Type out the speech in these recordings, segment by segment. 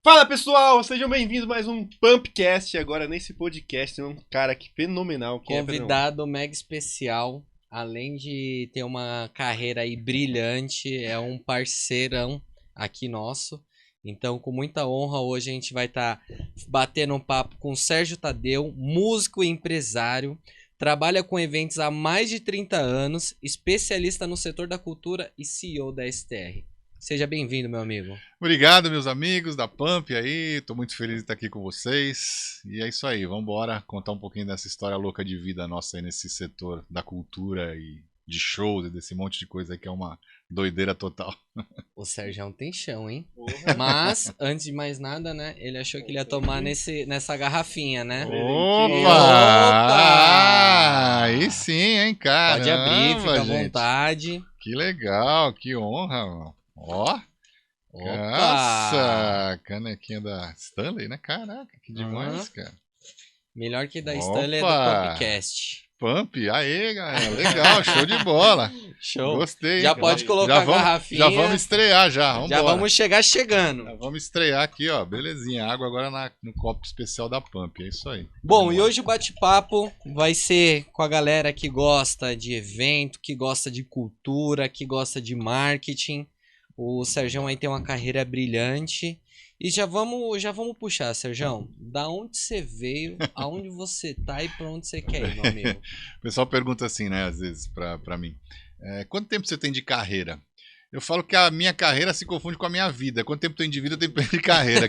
Fala pessoal, sejam bem-vindos a mais um Pumpcast. Agora nesse podcast tem um cara aqui fenomenal que é, Pedrão. Convidado mega especial, além de ter uma carreira aí brilhante, é um parceirão aqui nosso. Então, com muita honra, hoje a gente vai estar batendo um papo com o Sérgio Tadeu, músico e empresário. Trabalha com eventos há mais de 30 anos, especialista no setor da cultura e CEO da STR. Seja bem-vindo, meu amigo. Obrigado, meus amigos da Pump aí. Tô muito feliz de estar aqui com vocês. E é isso aí, vamos embora contar um pouquinho dessa história louca de vida nossa aí nesse setor da cultura e de shows e desse monte de coisa aí que é uma doideira total. O Sérgio tem chão, hein? Porra. Mas, antes de mais nada, né? Ele achou que ele ia tomar nessa garrafinha, né? Opa! Opa! Aí sim, hein, cara. Pode abrir, fica à vontade. Que legal, que honra, mano. Ó, Opa! nossa, canequinha da Stanley, né? Caraca, que demais, cara. Melhor que da Stanley é do Opa! Pumpcast. Pump, aê, galera, legal, show de bola. Show. Gostei. Já pode colocar a garrafinha. Já vamos estrear já, Já vamos chegar chegando. Já vamos estrear aqui, ó, belezinha. Água agora no copo especial da Pump, é isso aí. Bom, e hoje o bate-papo vai ser com a galera que gosta de evento, que gosta de cultura, que gosta de marketing. O Serjão aí tem uma carreira brilhante. E já vamos puxar, Serjão. Da onde você veio, aonde você tá e pra onde você quer ir, meu amigo? O pessoal pergunta assim, né, às vezes, pra mim. Quanto tempo você tem de carreira? Eu falo que a minha carreira se confunde com a minha vida. Quanto tempo tem de vida, eu tenho de carreira.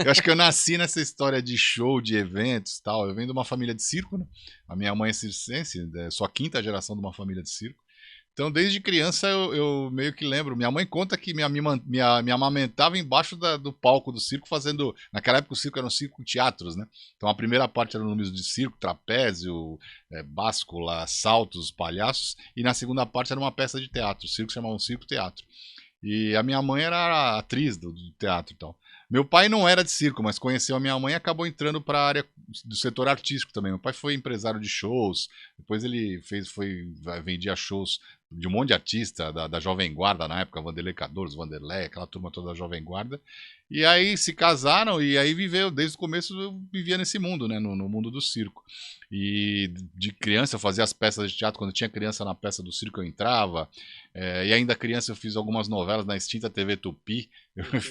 Eu acho que eu nasci nessa história de show, de eventos e tal. Eu venho de uma família de circo, né? A minha mãe é circense, sou a quinta geração de uma família de circo. Então, desde criança, eu meio que lembro. Minha mãe conta que me amamentava embaixo do palco do circo, fazendo. Naquela época, o circo era um circo teatros, né? Então, a primeira parte era números de circo, trapézio, báscula, saltos, palhaços. E na segunda parte era uma peça de teatro. O circo chamava um circo-teatro. E a minha mãe era atriz do teatro e tal. Meu pai não era de circo, mas conheceu a minha mãe e acabou entrando para a área do setor artístico também. Meu pai foi empresário de shows, depois ele vendia shows de um monte de artista, da Jovem Guarda na época, Vanderlei Cardoso, Vanderlei, aquela turma toda da Jovem Guarda. E aí se casaram e aí viveu, desde o começo eu vivia nesse mundo, né, no mundo do circo. E de criança eu fazia as peças de teatro, quando tinha criança na peça do circo eu entrava. E ainda criança eu fiz algumas novelas na extinta TV Tupi,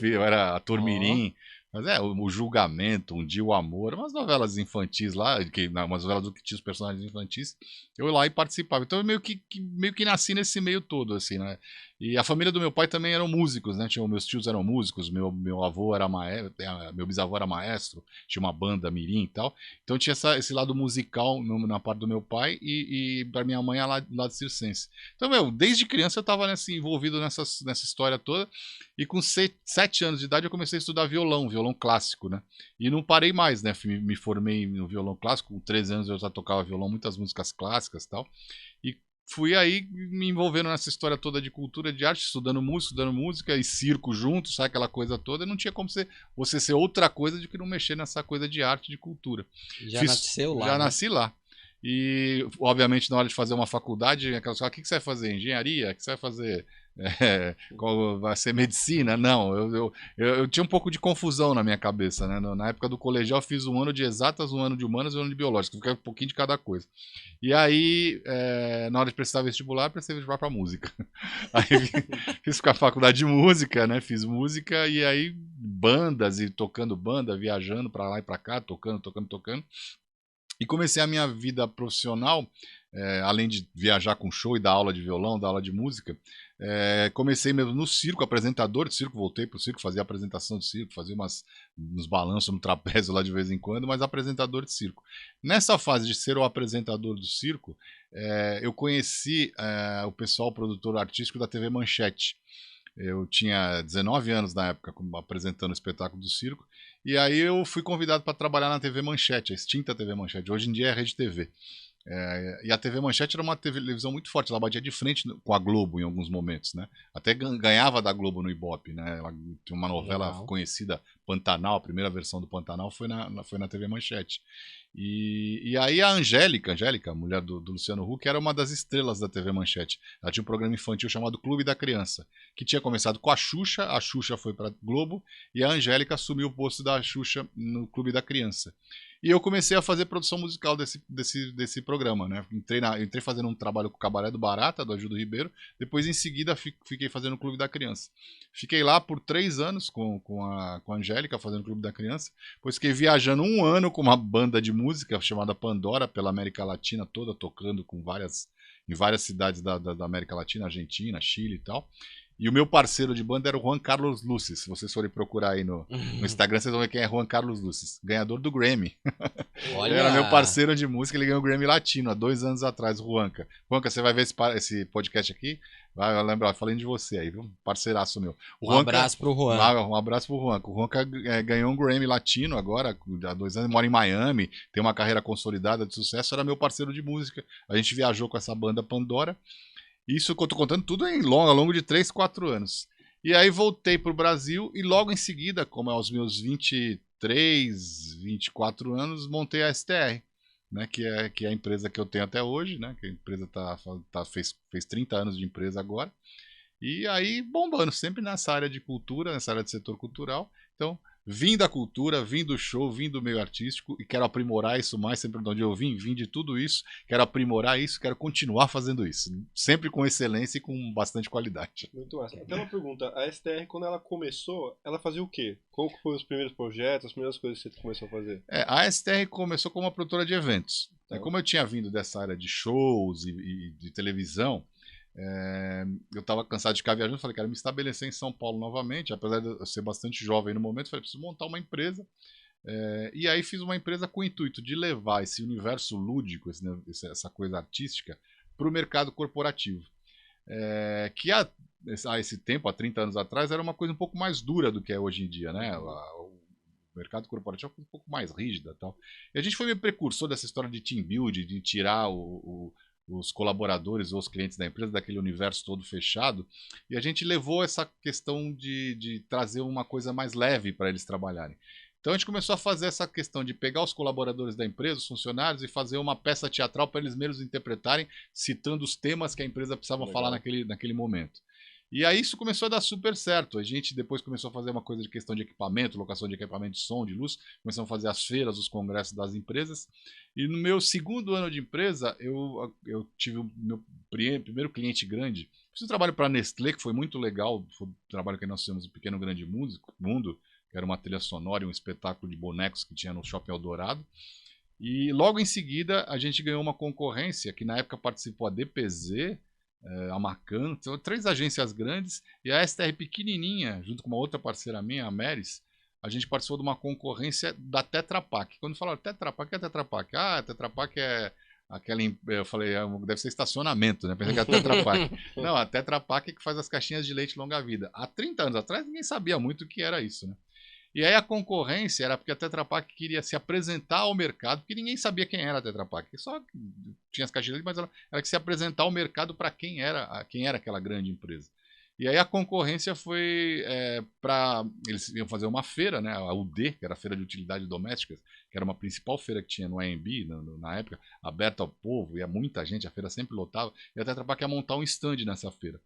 eu era ator mirim. Mas o Julgamento, Um Dia o Amor, umas novelas infantis lá, umas novelas do que tinha os personagens infantis, eu lá e participava. Então eu meio que nasci nesse meio todo, assim, né? E a família do meu pai também eram músicos, né? Meus tios eram músicos, meu avô era maestro, meu bisavô era maestro, tinha uma banda mirim e tal. Então tinha esse lado musical na parte do meu pai e para minha mãe é lado circense. Então, desde criança eu estava envolvido nessa história toda. E com 7 anos de idade eu comecei a estudar violão clássico, né? E não parei mais, né? Me formei no violão clássico, com 13 anos eu já tocava violão, muitas músicas clássicas e tal. E fui aí me envolvendo nessa história toda de cultura, de arte, estudando música e circo junto, sabe aquela coisa toda. E não tinha como você ser outra coisa do que não mexer nessa coisa de arte, de cultura. Já nasceu lá, Já né? nasci lá. E, obviamente, na hora de fazer uma faculdade, aquelas coisas, o que você vai fazer? Engenharia? O que você vai fazer? Vai ser medicina? Não, eu tinha um pouco de confusão na minha cabeça, né? Na época do colegial eu fiz um ano de exatas, um ano de humanas e um ano de biológica, ficava um pouquinho de cada coisa. E aí, na hora de prestar vestibular, prestei vestibular para música. Aí fiz a faculdade de música, né? Fiz música e aí bandas e tocando banda, viajando para lá e para cá, tocando. E comecei a minha vida profissional, além de viajar com show e dar aula de violão, dar aula de música, comecei mesmo no circo, apresentador de circo, voltei pro circo, fazia apresentação de circo, fazia uns balanços no trapézio lá de vez em quando, mas apresentador de circo. Nessa fase de ser o apresentador do circo, eu conheci o pessoal produtor artístico da TV Manchete. Eu tinha 19 anos na época, apresentando o espetáculo do circo, e aí eu fui convidado para trabalhar na TV Manchete, a extinta TV Manchete, hoje em dia é a Rede TV. E a TV Manchete era uma televisão muito forte, ela batia de frente com a Globo em alguns momentos, né? Até ganhava da Globo no Ibope, né? Ela tinha uma novela Legal. conhecida, Pantanal, a primeira versão do Pantanal foi na TV Manchete. E aí a Angélica, a mulher do Luciano Huck, era uma das estrelas da TV Manchete. Ela tinha um programa infantil chamado Clube da Criança, que tinha começado com a Xuxa foi para Globo, e a Angélica assumiu o posto da Xuxa no Clube da Criança. E eu comecei a fazer produção musical desse programa, né? Entrei fazendo um trabalho com o Cabaré do Barata, do Ajudo Ribeiro, depois em seguida fiquei fazendo o Clube da Criança. Fiquei lá por 3 anos com a Angélica fazendo o Clube da Criança, depois fiquei viajando 1 ano com uma banda de música chamada Pandora, pela América Latina toda, tocando em várias cidades da América Latina, Argentina, Chile e tal. E o meu parceiro de banda era o Juan Carlos Lucis. Se vocês forem procurar aí no Instagram, vocês vão ver quem é Juan Carlos Lucis, ganhador do Grammy. Olha. Ele era meu parceiro de música, ele ganhou o Grammy Latino há 2 anos atrás, o Juanca. Juanca, você vai ver esse podcast aqui, vai lembrar, falei de você aí, viu? Parceiraço meu. Abraço pro Juan. Um abraço pro Juanca. O Juanca ganhou um Grammy Latino agora, há 2 anos, mora em Miami, tem uma carreira consolidada de sucesso, era meu parceiro de música. A gente viajou com essa banda Pandora. Isso que eu tô contando tudo ao longo de 3, 4 anos. E aí voltei pro Brasil e logo em seguida, como aos meus 23, 24 anos, montei a STR, né, que é a empresa que eu tenho até hoje, né, que a empresa fez 30 anos de empresa agora. E aí bombando, sempre nessa área de cultura, nessa área de setor cultural. Então, vim da cultura, vim do show, vim do meio artístico e quero aprimorar isso mais, sempre de onde eu vim de tudo isso, quero aprimorar isso, quero continuar fazendo isso, sempre com excelência e com bastante qualidade. Muito massa. Até uma pergunta, a STR quando ela começou, ela fazia o quê? Qual foram os primeiros projetos, as primeiras coisas que você começou a fazer? A STR começou como uma produtora de eventos. Tá. Como eu tinha vindo dessa área de shows e de televisão, eu estava cansado de ficar viajando, falei, quero me estabelecer em São Paulo novamente, apesar de eu ser bastante jovem no momento, falei, preciso montar uma empresa, e aí fiz uma empresa com o intuito de levar esse universo lúdico, essa coisa artística, para o mercado corporativo, que há esse tempo, há 30 anos atrás, era uma coisa um pouco mais dura do que é hoje em dia, né? O mercado corporativo é um pouco mais rígida e tal. E a gente foi meio precursor dessa história de team building, de tirar os colaboradores ou os clientes da empresa daquele universo todo fechado, e a gente levou essa questão de trazer uma coisa mais leve para eles trabalharem. Então a gente começou a fazer essa questão de pegar os colaboradores da empresa, os funcionários, e fazer uma peça teatral para eles mesmos interpretarem, citando os temas que a empresa precisava falar naquele momento. E aí isso começou a dar super certo. A gente depois começou a fazer uma coisa de questão de equipamento, locação de equipamento de som, de luz. Começamos a fazer as feiras, os congressos das empresas. E no meu 2º ano de empresa, eu tive o meu primeiro cliente grande. Fiz um trabalho para a Nestlé, que foi muito legal. Foi um trabalho que nós fizemos, o Pequeno Grande Mundo, que era uma trilha sonora e um espetáculo de bonecos que tinha no Shopping Eldorado. E logo em seguida, a gente ganhou uma concorrência, que na época participou a DPZ, a Macan, então, 3 agências grandes, e a STR pequenininha, junto com uma outra parceira minha, a Meris, a gente participou de uma concorrência da Tetra Pak. Quando falaram Tetra Pak, o que é Tetra Pak? Ah, Tetra Pak é aquela... Eu falei, deve ser estacionamento, né? Pensei que era Tetra Pak. Não, a Tetra Pak é que faz as caixinhas de leite longa-vida. Há 30 anos atrás, ninguém sabia muito o que era isso, né? E aí a concorrência era porque a Tetra Pak queria se apresentar ao mercado, porque ninguém sabia quem era a Tetra Pak. Só tinha as caixinhas, mas ela que se apresentar ao mercado para quem era aquela grande empresa. E aí a concorrência foi para... Eles iam fazer uma feira, né, a UD, que era a Feira de Utilidades Domésticas, que era uma principal feira que tinha no AMB, na época, aberta ao povo, ia muita gente, a feira sempre lotava, e a Tetra Pak ia montar um stand nessa feira.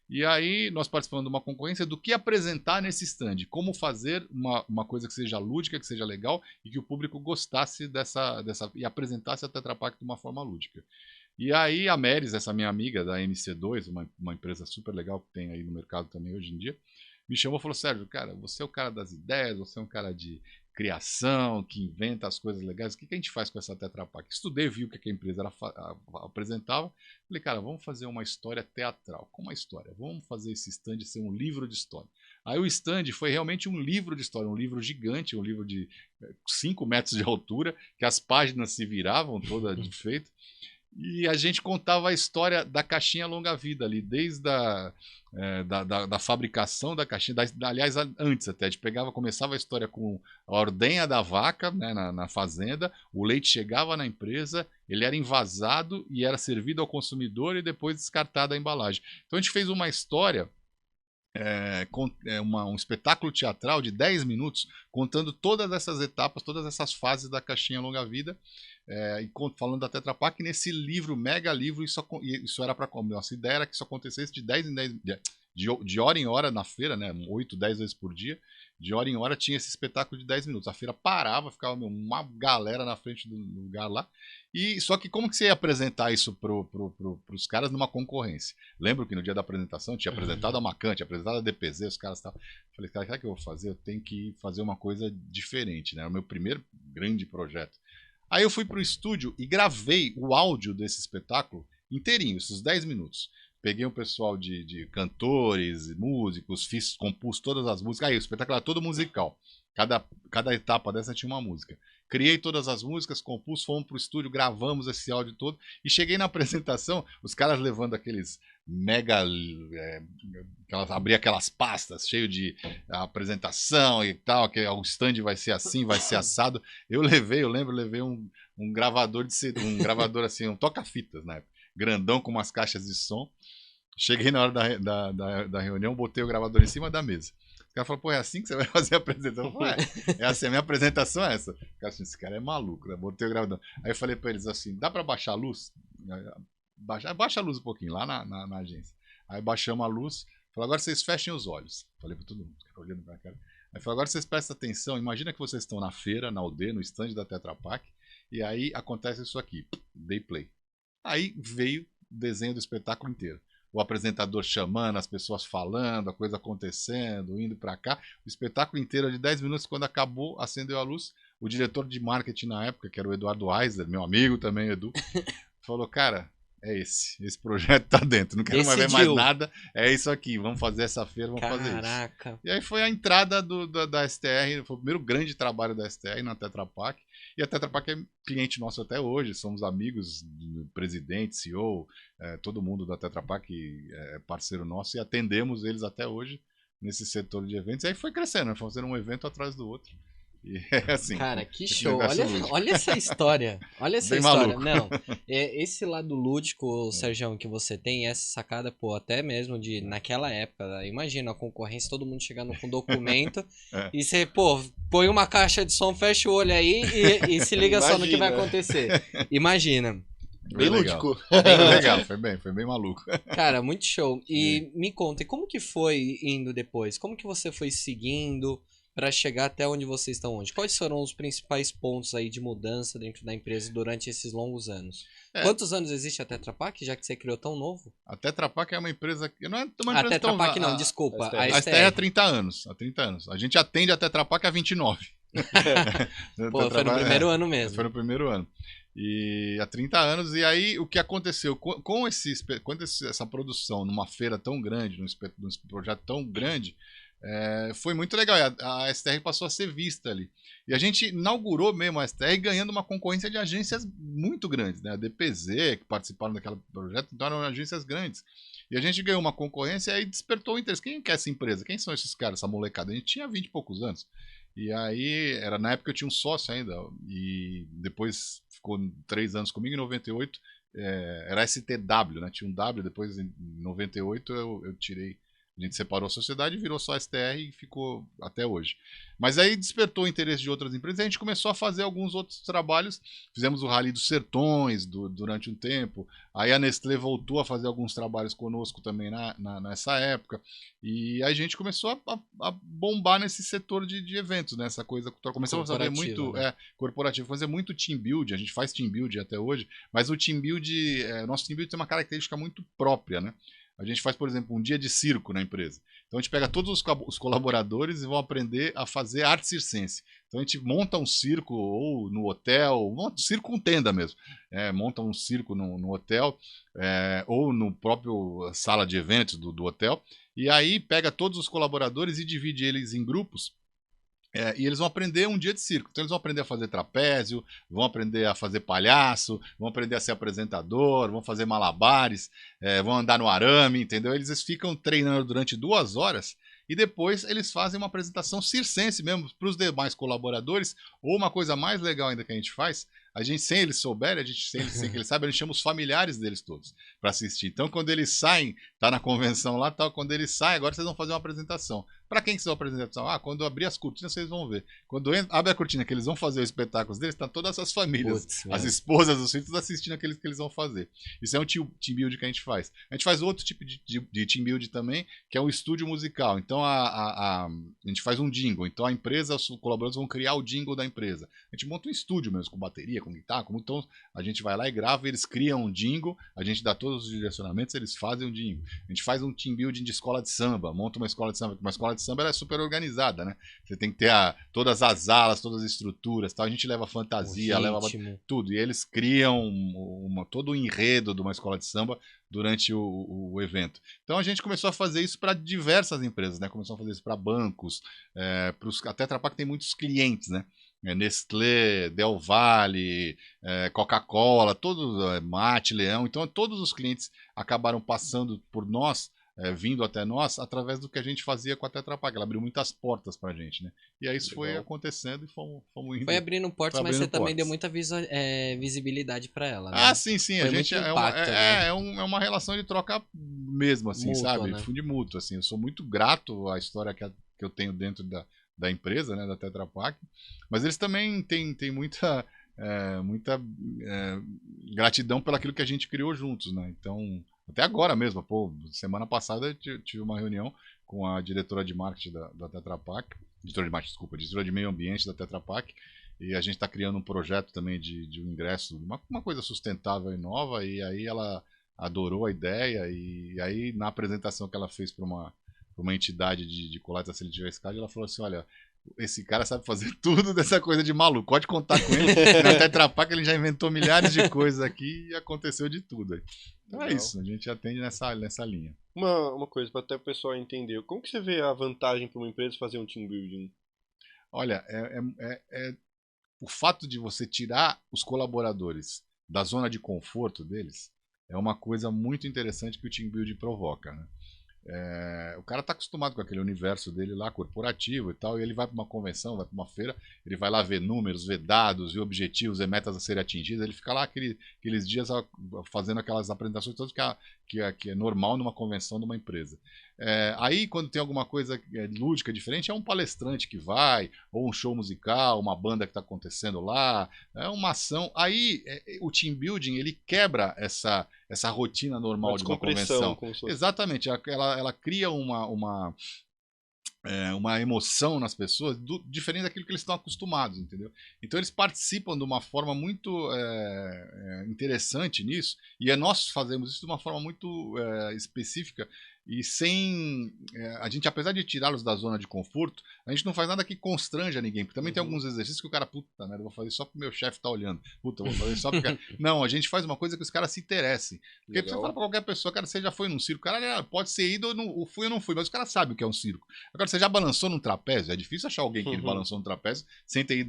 E aí nós participamos de uma concorrência do que apresentar nesse stand, como fazer uma coisa que seja lúdica, que seja legal e que o público gostasse dessa e apresentasse a Tetra Pak de uma forma lúdica. E aí a Meris, essa minha amiga da MC2, uma empresa super legal que tem aí no mercado também hoje em dia, me chamou e falou, Sérgio, cara, você é o cara das ideias, você é um cara de criação, que inventa as coisas legais, o que a gente faz com essa Tetra Pak? Estudei, vi o que a empresa apresentava, falei, cara, vamos fazer uma história teatral. Como uma história? Vamos fazer esse stand ser um livro de história. Aí o stand foi realmente um livro de história, um livro gigante, um livro de 5 metros de altura, que as páginas se viravam toda de feito. E a gente contava a história da caixinha longa-vida ali, desde da fabricação da caixinha, aliás, antes até, a gente começava a história com a ordenha da vaca, né, na fazenda, o leite chegava na empresa, ele era envasado e era servido ao consumidor e depois descartado a embalagem. Então a gente fez uma história um espetáculo teatral de 10 minutos contando todas essas etapas, todas essas fases da Caixinha Longa Vida, falando da Tetra Pak. Nesse livro, mega livro, isso era para... Nossa ideia era que isso acontecesse de 10 em 10, de hora em hora na feira, né, 8, 10 vezes por dia. De hora em hora tinha esse espetáculo de 10 minutos. A feira parava, ficava uma galera na frente do lugar lá. Só que como que você ia apresentar isso pros caras numa concorrência? Lembro que no dia da apresentação tinha apresentado a Macan, tinha apresentado a DPZ, os caras estavam... Falei, cara, o que eu vou fazer? Eu tenho que fazer uma coisa diferente, né? Era o meu primeiro grande projeto. Aí eu fui pro estúdio e gravei o áudio desse espetáculo inteirinho, esses 10 minutos. Peguei um pessoal de cantores, músicos, compus todas as músicas. Aí o espetáculo era todo musical. Cada etapa dessa tinha uma música. Criei todas as músicas, compus, fomos pro estúdio, gravamos esse áudio todo. E cheguei na apresentação, os caras levando aqueles mega... abria aquelas pastas cheio de apresentação e tal, que o stand vai ser assim, vai ser assado. Eu levei um gravador um gravador assim, um toca-fitas na época. Grandão com umas caixas de som. Cheguei na hora da reunião, botei o gravador em cima da mesa. O cara falou, pô, é assim que você vai fazer a apresentação? Eu falei, é assim, a minha apresentação é essa. O cara assim, esse cara é maluco, né? Botei o gravador. Aí eu falei pra eles assim, dá pra baixar a luz? Baixa a luz um pouquinho, lá na agência. Aí baixamos a luz, falou, agora vocês fechem os olhos. Falei pra todo mundo, olhando pra cara. Aí falou, agora vocês prestem atenção, imagina que vocês estão na feira, na aldeia, no stand da Tetra Pak, e aí acontece isso aqui, dei play. Aí veio o desenho do espetáculo inteiro. O apresentador chamando, as pessoas falando, a coisa acontecendo, indo pra cá. O espetáculo inteiro de 10 minutos, quando acabou, acendeu a luz. O diretor de marketing na época, que era o Eduardo Eisler, meu amigo também, Edu, falou, cara, é esse projeto tá dentro, não quero mais ver mais nada, é isso aqui, vamos fazer essa feira, vamos fazer isso. Caraca. E aí foi a entrada da STR, foi o primeiro grande trabalho da STR na Tetra Pak, e a Tetra Pak é cliente nosso até hoje, somos amigos do presidente, CEO, todo mundo da Tetra Pak é parceiro nosso, e atendemos eles até hoje nesse setor de eventos, e aí foi crescendo, né? Foi fazendo um evento atrás do outro. E é assim. Cara, que show. Olha essa história. Olha essa Bem história. maluco. Não, esse lado lúdico, Sergião, que você tem, essa sacada, pô, até mesmo de naquela época, imagina a concorrência, todo mundo chegando com documento e você, pô, põe uma caixa de som, fecha o olho aí e se liga só no que vai acontecer. Imagina. Bem lúdico. Bem legal, foi bem maluco. Cara, muito show. E me conta, como que foi indo depois? Como que você foi seguindo para chegar até onde vocês estão hoje? Quais foram os principais pontos aí de mudança dentro da empresa durante esses longos anos? Quantos anos existe a Tetra Pak, já que você criou tão novo? A Tetra Pak é uma empresa que não é uma empresa Tetra Pak não, desculpa. A STR há 30 anos. A gente atende a Tetra Pak há 29. Pô, foi no primeiro ano mesmo. Foi no primeiro ano. E há 30 anos, e aí o que aconteceu com essa produção numa feira tão grande, num projeto tão grande, foi muito legal. A STR passou a ser vista ali. E a gente inaugurou mesmo a STR ganhando uma concorrência de agências muito grandes, né? A DPZ, que participaram daquele projeto, então eram agências grandes. E a gente ganhou uma concorrência e aí despertou o interesse. Quem quer essa empresa? Quem são esses caras, essa molecada? A gente tinha 20 e poucos anos. E aí, na época eu tinha um sócio ainda, e depois ficou 3 anos comigo, em 98 era STW, né? Tinha um W, depois em 98 eu tirei. A gente separou a sociedade, virou só STR e ficou até hoje. Mas aí despertou o interesse de outras empresas e a gente começou a fazer alguns outros trabalhos. Fizemos o Rally dos Sertões durante um tempo. Aí a Nestlé voltou a fazer alguns trabalhos conosco também nessa época. E aí a gente começou a bombar nesse setor de eventos, né? Essa coisa. Começamos a fazer muito corporativo, fazer muito team build. A gente faz team build até hoje, mas o team build, nosso team build tem uma característica muito própria, né? A gente faz, por exemplo, um dia de circo na empresa. Então a gente pega todos os colaboradores e vão aprender a fazer arte circense. Então a gente monta um circo ou no hotel, um circo com tenda mesmo. Monta um circo no hotel ou no próprio sala de eventos do hotel. E aí pega todos os colaboradores e divide eles em grupos. E eles vão aprender um dia de circo. Então eles vão aprender a fazer trapézio, vão aprender a fazer palhaço, vão aprender a ser apresentador, vão fazer malabares, vão andar no arame, entendeu? Eles ficam treinando durante 2 horas e depois eles fazem uma apresentação circense mesmo para os demais colaboradores. Ou uma coisa mais legal ainda que a gente faz, a gente, sem eles souberem, sem que eles saibam, a gente chama os familiares deles todos para assistir. Então, quando eles saem, tá na convenção lá, tal, quando eles saem, agora vocês vão fazer uma apresentação. Para quem que vocês vão fazer a apresentação? Quando abrir as cortinas, vocês vão ver. Quando abre a cortina que eles vão fazer os espetáculos deles, tá todas as famílias, as esposas, os filhos, assistindo aqueles que eles vão fazer. Isso é um team build que a gente faz. A gente faz outro tipo de team build também, que é um estúdio musical. Então, a gente faz um jingle. Então, a empresa, os colaboradores vão criar o jingle da empresa. A gente monta um estúdio mesmo, com bateria, com guitarra, então a gente vai lá e grava, eles criam um jingle, a gente dá todos os direcionamentos, eles fazem um jingle. A gente faz um team building de escola de samba, monta uma escola de samba, uma escola de samba ela é super organizada, né? Você tem que ter todas as alas, todas as estruturas, tal. A gente leva fantasia, leva tudo, e eles criam todo o enredo de uma escola de samba durante o evento. Então a gente começou a fazer isso para diversas empresas, né? Começou a fazer isso para bancos, a Tetra Pak tem muitos clientes, né? Nestlé, Del Valle, Coca-Cola, todos, Mate, Leão. Então todos os clientes acabaram passando por nós, vindo até nós, através do que a gente fazia com a Tetra Pak. Ela abriu muitas portas pra gente, né? E aí isso foi acontecendo e fomos indo. Foi abrindo portas, mas você também deu muita visibilidade pra ela, né? Sim. A gente é uma relação de troca mesmo, assim, mútua, sabe? Né? De mútuo, assim. Eu sou muito grato à história que eu tenho dentro da empresa, né, da Tetra Pak, mas eles também têm muita gratidão pelo aquilo que a gente criou juntos, né? Então, até agora mesmo, semana passada eu tive uma reunião com a diretora de marketing da Tetra Pak, diretora de meio ambiente da Tetra Pak, e a gente está criando um projeto também de um ingresso, uma coisa sustentável e nova, e aí ela adorou a ideia, e aí na apresentação que ela fez para uma entidade de coleta seletiva escada, ela falou assim, olha, esse cara sabe fazer tudo dessa coisa de maluco, pode contar com ele, na Tetra Pak ele já inventou milhares de coisas aqui e aconteceu de tudo. Então é isso, a gente atende nessa linha. Uma coisa, para até o pessoal entender, como que você vê a vantagem para uma empresa fazer um team building? Olha, o fato de você tirar os colaboradores da zona de conforto deles é uma coisa muito interessante que o team building provoca, né? O cara tá acostumado com aquele universo dele lá, corporativo e tal, e ele vai para uma convenção, vai para uma feira, ele vai lá ver números, ver dados, ver objetivos, ver metas a serem atingidas, ele fica lá aqueles dias fazendo aquelas apresentações todas que é normal numa convenção de uma empresa. Aí, quando tem alguma coisa lúdica diferente, é um palestrante que vai, ou um show musical, uma banda que está acontecendo lá, uma ação. Aí, o team building, ele quebra essa rotina normal de uma convenção. Exatamente, ela cria uma emoção nas pessoas diferente daquilo que eles estão acostumados, entendeu? Então eles participam de uma forma muito interessante nisso, e nós fazemos isso de uma forma muito específica, e sem a gente, apesar de tirá-los da zona de conforto, a gente não faz nada que constranja ninguém, porque também tem alguns exercícios que o cara, puta merda, eu vou fazer só porque o meu chefe tá olhando, puta, eu vou fazer só porque... Não, a gente faz uma coisa que os caras se interessem, porque você fala pra qualquer pessoa, cara, você já foi num circo, cara, pode ser ido ou fui ou não fui, mas o cara sabe o que é um circo. Agora, você já balançou num trapézio? É difícil achar alguém que ele balançou num trapézio sem ter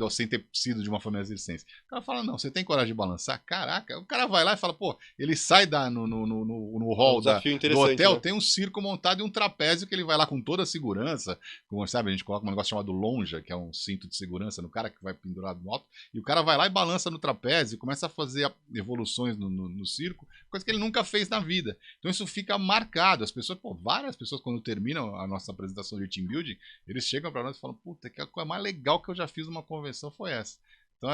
sido de uma família circense. O cara fala, não, você tem coragem de balançar? Caraca, o cara vai lá e fala, pô, ele sai no hall do hotel, né? Tem um circo montado e um trapézio que ele vai lá com toda a segurança, como sabe, a gente coloca um negócio chamado lonja, que é um cinto de segurança no cara que vai pendurado no alto, e o cara vai lá e balança no trapézio e começa a fazer evoluções no circo, coisa que ele nunca fez na vida. Então isso fica marcado. As pessoas, várias pessoas, quando terminam a nossa apresentação de team building, eles chegam para nós e falam, puta, que a coisa mais legal que eu já fiz numa convenção foi essa. Então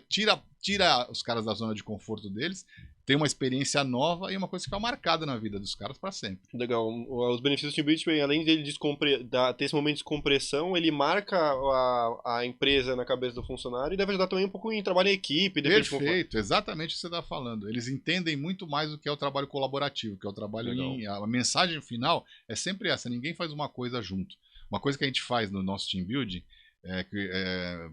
tira os caras da zona de conforto deles, tem uma experiência nova e uma coisa que fica marcada na vida dos caras para sempre. Legal. Os benefícios do team building, além dele ter esse momento de descompressão, ele marca a empresa na cabeça do funcionário e deve ajudar também um pouco em trabalho em equipe. Perfeito, exatamente o que você está falando. Eles entendem muito mais o que é o trabalho colaborativo, que é o trabalho a mensagem final é sempre essa, ninguém faz uma coisa junto. Uma coisa que a gente faz no nosso team building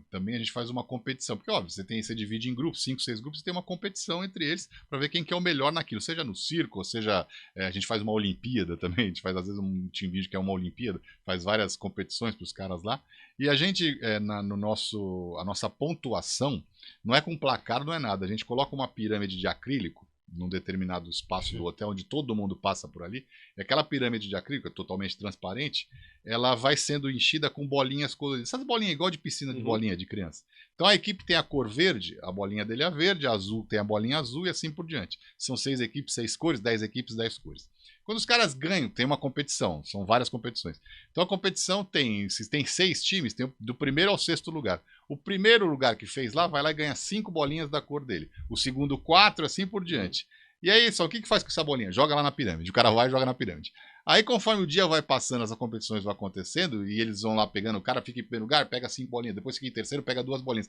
também a gente faz uma competição, porque óbvio, você divide em grupos, 5, 6 grupos, e tem uma competição entre eles para ver quem que é o melhor naquilo, seja no circo, ou seja, a gente faz uma Olimpíada também, a gente faz às vezes um team building que é uma Olimpíada, faz várias competições para os caras lá, e a gente, a nossa pontuação não é com placar, não é nada, a gente coloca uma pirâmide de acrílico num determinado espaço do hotel, onde todo mundo passa por ali, e aquela pirâmide de acrílico, totalmente transparente, ela vai sendo enchida com bolinhas coloridas. Essas bolinhas igual de piscina de bolinha de criança. Então a equipe tem a cor verde, a bolinha dele é verde, a azul tem a bolinha azul e assim por diante. São 6 equipes, 6 cores, 10 equipes, 10 cores. Quando os caras ganham, tem uma competição, são várias competições. Então a competição se tem 6 times, tem do primeiro ao sexto lugar. O primeiro lugar que fez lá, vai lá e ganha 5 bolinhas da cor dele. O segundo 4, assim por diante. E aí, só o que faz com essa bolinha? Joga lá na pirâmide. O cara vai e joga na pirâmide. Aí, conforme o dia vai passando, as competições vão acontecendo, e eles vão lá pegando, o cara fica em primeiro lugar, pega 5 bolinhas, depois fica em terceiro, pega 2 bolinhas.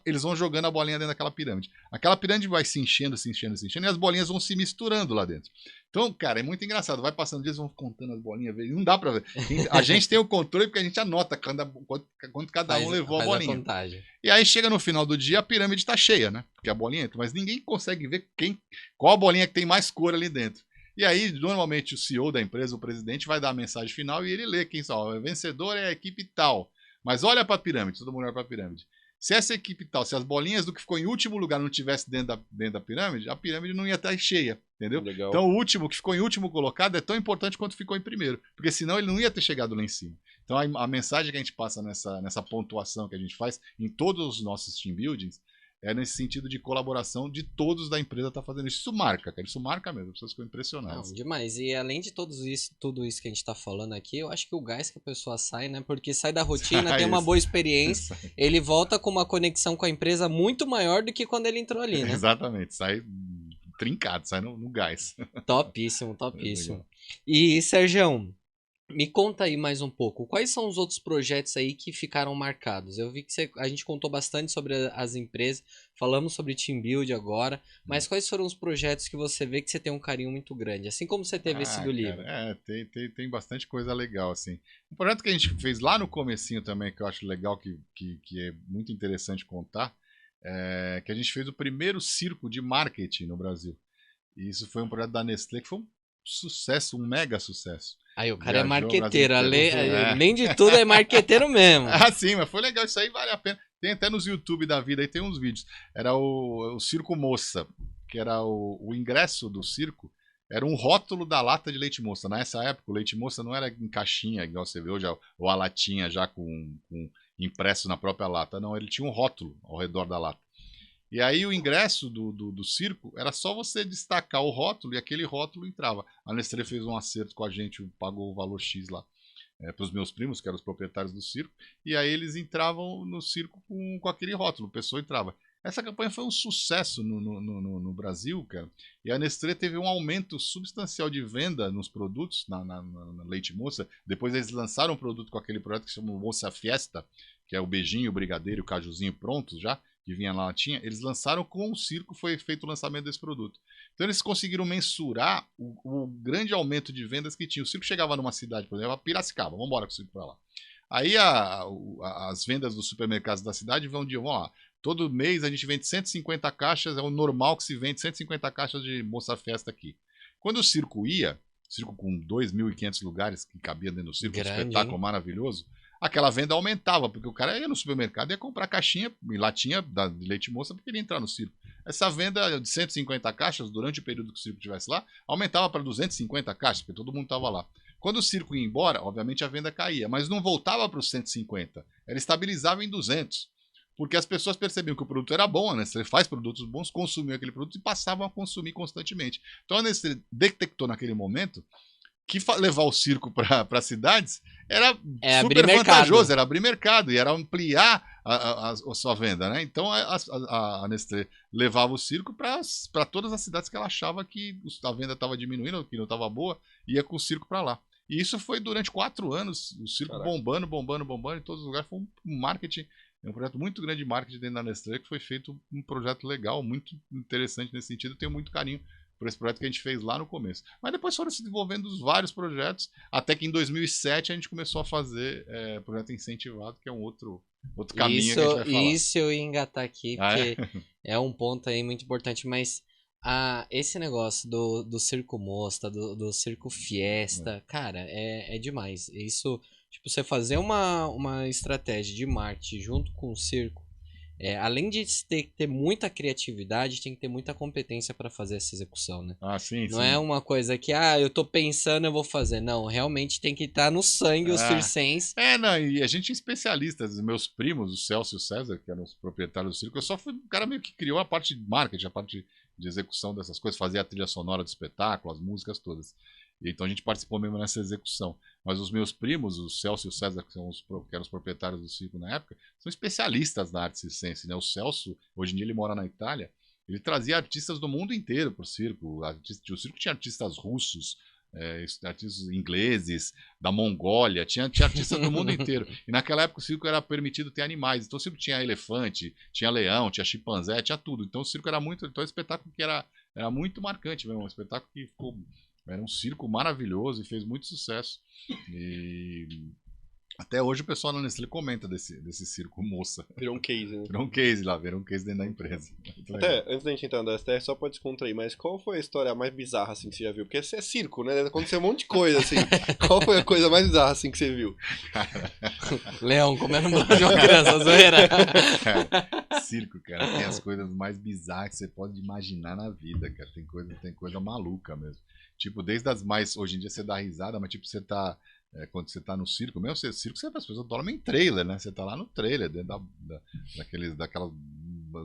Eles vão jogando a bolinha dentro daquela pirâmide. Aquela pirâmide vai se enchendo, se enchendo, se enchendo, e as bolinhas vão se misturando lá dentro. Então, cara, é muito engraçado. Vai passando dias, vão contando as bolinhas, não dá pra ver. A gente tem o controle porque a gente anota quanto cada um levou a bolinha. E aí chega no final do dia, a pirâmide tá cheia, né? Porque a bolinha entra, mas ninguém consegue ver qual a bolinha que tem mais cor ali dentro. E aí, normalmente, o CEO da empresa, o presidente, vai dar a mensagem final e ele lê quem são. O vencedor é a equipe tal. Mas olha para a pirâmide, todo mundo olha para a pirâmide. Se essa equipe tal, se as bolinhas do que ficou em último lugar não tivesse dentro da pirâmide, a pirâmide não ia estar cheia, entendeu? Legal. Então o último, que ficou em último colocado, é tão importante quanto ficou em primeiro. Porque senão ele não ia ter chegado lá em cima. Então a mensagem que a gente passa nessa pontuação que a gente faz em todos os nossos team buildings é nesse sentido de colaboração de todos da empresa tá fazendo isso. Isso marca, cara. Isso marca mesmo. As pessoas ficam impressionadas. Não, demais. E além de tudo isso que a gente tá falando aqui, eu acho que o gás que a pessoa sai, né? Porque sai da rotina, tem uma boa experiência, ele volta com uma conexão com a empresa muito maior do que quando ele entrou ali, né? Exatamente. Sai trincado, sai no gás. Topíssimo, topíssimo. E, Sergião, me conta aí mais um pouco, quais são os outros projetos aí que ficaram marcados? Eu vi que a gente contou bastante sobre as empresas, falamos sobre Team Build agora, mas quais foram os projetos que você vê que você tem um carinho muito grande, assim como você teve esse do livro? Tem bastante coisa legal, assim. Um projeto que a gente fez lá no comecinho também, que eu acho legal, que é muito interessante contar, é que a gente fez o primeiro circo de marketing no Brasil. E isso foi um projeto da Nestlé que foi um sucesso, um mega sucesso. Aí o cara é marqueteiro, além de tudo é marqueteiro mesmo. Ah, sim, mas foi legal, isso aí vale a pena. Tem até nos YouTube da vida, aí tem uns vídeos. Era o Circo Moça, que era o ingresso do circo, era um rótulo da lata de leite moça. Nessa época, o leite moça não era em caixinha, igual você vê hoje, ou a latinha já com impresso na própria lata. Não, ele tinha um rótulo ao redor da lata. E aí o ingresso do circo era só você destacar o rótulo e aquele rótulo entrava. A Nestlé fez um acerto com a gente, pagou o valor X lá para os meus primos, que eram os proprietários do circo, e aí eles entravam no circo com aquele rótulo, a pessoa entrava. Essa campanha foi um sucesso no Brasil, cara, e a Nestlé teve um aumento substancial de venda nos produtos, na Leite Moça. Depois eles lançaram um produto com aquele projeto que se chama Moça Fiesta, que é o beijinho, o brigadeiro, o cajuzinho prontos já, que vinha na latinha, eles lançaram com o circo, foi feito o lançamento desse produto. Então eles conseguiram mensurar o grande aumento de vendas que tinha. O circo chegava numa cidade, por exemplo, a Piracicaba, vamos embora com o circo para lá. Aí as vendas dos supermercados da cidade vamos lá, todo mês a gente vende 150 caixas, é o normal que se vende 150 caixas de Moça Festa aqui. Quando o circo com 2.500 lugares que cabia dentro do circo, grande, um espetáculo maravilhoso, aquela venda aumentava, porque o cara ia no supermercado e ia comprar caixinha e latinha de leite moça porque ele ia entrar no circo. Essa venda de 150 caixas, durante o período que o circo estivesse lá, aumentava para 250 caixas, porque todo mundo estava lá. Quando o circo ia embora, obviamente a venda caía, mas não voltava para os 150, ela estabilizava em 200. Porque as pessoas percebiam que o produto era bom, né? Você faz produtos bons, consumiam aquele produto e passavam a consumir constantemente. Então a Nestlé detectou naquele momento que levar o circo para cidades era super vantajoso, era abrir mercado e era ampliar a sua venda, né? Então a Nestlé levava o circo para todas as cidades que ela achava que a venda estava diminuindo, que não estava boa, ia com o circo para lá. E isso foi durante 4 anos, o circo bombando em todos os lugares. Foi um marketing, um projeto muito grande de marketing dentro da Nestlé, que foi feito um projeto legal, muito interessante nesse sentido. Eu tenho muito carinho por esse projeto que a gente fez lá no começo. Mas depois foram se desenvolvendo vários projetos, até que em 2007 a gente começou a fazer projeto incentivado, que é um outro caminho que a gente vai falar. Isso eu ia engatar aqui, porque é um ponto aí muito importante, mas esse negócio do Circo Moça, do Circo Fiesta, cara, é demais. Isso, tipo, você fazer uma estratégia de marketing junto com o circo, além de ter muita criatividade, tem que ter muita competência para fazer essa execução, né? Ah, sim, Não sim. é uma coisa que, eu tô pensando, eu vou fazer. Não, realmente tem que estar no sangue os circenses. Não, e a gente é especialista. Os meus primos, o Celso e o César, que eram os proprietários do circo, eu só fui o cara meio que criou a parte de marketing, a parte de execução dessas coisas, fazia a trilha sonora do espetáculo, as músicas todas. E então a gente participou mesmo nessa execução. Mas os meus primos, o Celso e o César, que eram os proprietários do circo na época, são especialistas na arte circense, né? O Celso, hoje em dia ele mora na Itália, ele trazia artistas do mundo inteiro pro circo. O circo tinha artistas russos, artistas ingleses, da Mongólia, tinha artistas do mundo inteiro. E naquela época o circo era permitido ter animais. Então o circo tinha elefante, tinha leão, tinha chimpanzé, tinha tudo. Então o circo era muito. Então é um espetáculo que era muito marcante mesmo. Um espetáculo que ficou. Era um circo maravilhoso e fez muito sucesso. E até hoje o pessoal na Nestlé comenta desse circo moça. Virou um case, né? Virou um case lá, virou um case dentro da empresa. Até, antes da gente entrar no STR, só pra descontrair, mas qual foi a história mais bizarra, assim, que você já viu? Porque é circo, né? Aconteceu um monte de coisa, assim. Qual foi a coisa mais bizarra, assim, que você viu? Leão comendo um de uma criança, zoeira. Circo, cara, tem as coisas mais bizarras que você pode imaginar na vida, cara. Tem coisa maluca mesmo. Tipo, desde as mais... Hoje em dia você dá risada, mas tipo, você tá... quando você tá no circo, mesmo circo, as pessoas dormem em trailer, né? Você tá lá no trailer, dentro daquela...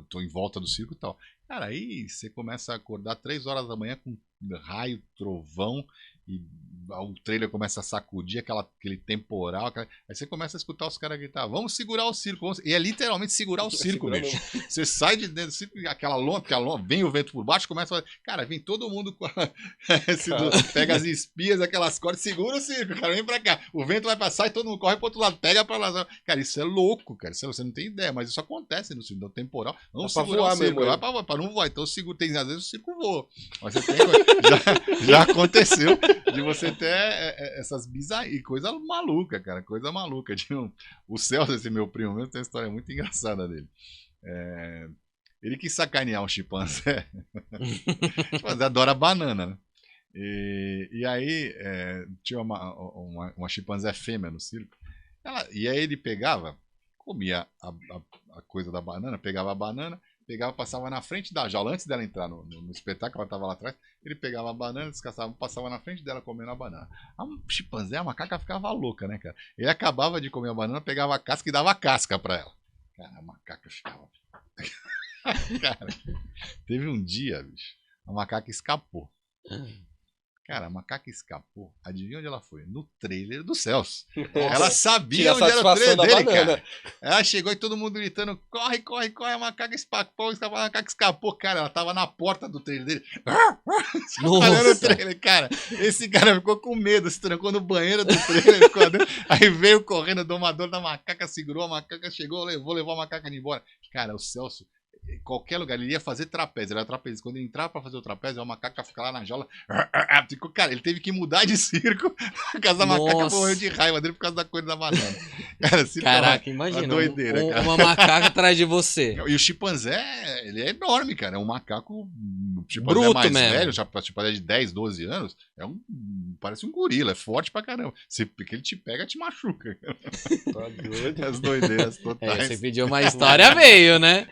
Tô em volta do circo e tal. Cara, aí você começa a acordar 3 horas da manhã com raio, trovão, e o trailer começa a sacudir aquele temporal. Aí você começa a escutar os caras gritar: vamos segurar o circo. E é literalmente segurar o circo, bicho. Você sai de dentro do circo, aquela lona, vem o vento por baixo, começa a... Cara, vem todo mundo com pega as espias, aquelas cordas, segura o circo, cara, vem pra cá. O vento vai passar e todo mundo corre pro outro lado, pega pra lá. Cara, isso é louco, cara. Você não tem ideia, mas isso acontece no circo, no temporal. Vamos segurar o circo, vai pra não voar. Então o circo tem, às vezes o circo voa. Mas você tem já aconteceu de você ter essas bizarrices, coisa maluca, cara, coisa maluca. O Celso, esse meu primo mesmo, tem uma história muito engraçada dele. Ele quis sacanear um chimpanzé. O chimpanzé adora banana, né? E aí tinha uma chimpanzé fêmea no circo. E aí ele pegava, comia a coisa da banana, pegava a banana, passava na frente da jaula, antes dela entrar no espetáculo, ela estava lá atrás, ele pegava a banana, descascava, passava na frente dela comendo a banana. A chimpanzé, a macaca ficava louca, né, cara? Ele acabava de comer a banana, pegava a casca e dava a casca pra ela. Cara, a macaca ficava... Cara, teve um dia, bicho, a macaca escapou. Cara, a macaca escapou. Adivinha onde ela foi? No trailer do Celso. Nossa, ela sabia onde era o trailer dele, cara. Ela chegou e todo mundo gritando: corre, corre, corre, a macaca escapou, a macaca escapou. Cara, ela tava na porta do trailer dele. Olhando o trailer, cara. Esse cara ficou com medo, se trancou no banheiro do trailer. Aí veio correndo o domador da macaca, segurou a macaca, chegou, levou a macaca embora. Cara, o Celso, em qualquer lugar, ele ia fazer trapézio, ele era trapézio. Quando ele entrava pra fazer o trapézio, a macaca ficava lá na jaula. Cara, ele teve que mudar de circo por causa da macaca, morreu de raiva dele por causa da coisa da banana. Cara, caraca, imagina, doideira, cara. Uma macaca atrás de você. E o chimpanzé, ele é enorme, cara. É um macaco, chimpanzé bruto mais mesmo. velho, chimpanzé de 10, 12 anos, parece um gorila, é forte pra caramba. Porque ele te pega, te machuca. Tá doido. As doideiras totais. Você pediu uma história, veio, né?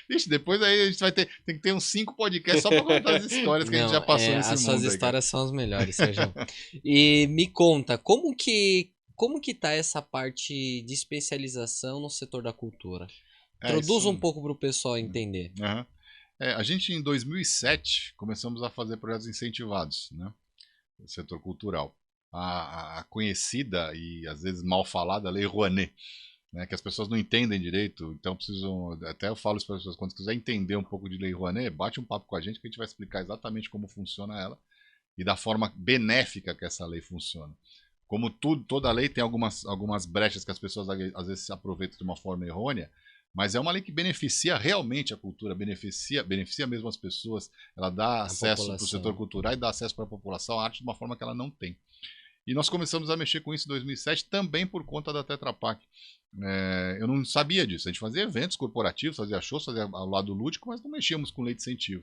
Ixi, depois aí a gente tem que ter uns 5 podcasts só pra contar as histórias que a gente já passou nesse mundo. As suas histórias são as melhores, Sérgio. E me conta, como que tá essa parte de especialização no setor da cultura? Introduz um pouco pro pessoal entender. Uhum. A gente, em 2007, começamos a fazer projetos incentivados, né? No setor cultural. A conhecida e, às vezes, mal falada Lei Rouanet, né, que as pessoas não entendem direito, então precisam, até eu falo isso para as pessoas, quando quiser entender um pouco de Lei Rouanet, bate um papo com a gente que a gente vai explicar exatamente como funciona ela e da forma benéfica que essa lei funciona. Como toda lei tem algumas brechas que as pessoas às vezes se aproveitam de uma forma errônea, mas é uma lei que beneficia realmente a cultura, beneficia mesmo as pessoas, ela dá acesso para o setor cultural e dá acesso para a população à arte de uma forma que ela não tem. E nós começamos a mexer com isso em 2007 também por conta da Tetra Pak. Eu não sabia disso. A gente fazia eventos corporativos, fazia shows, fazia ao lado lúdico, mas não mexíamos com lei de incentivo.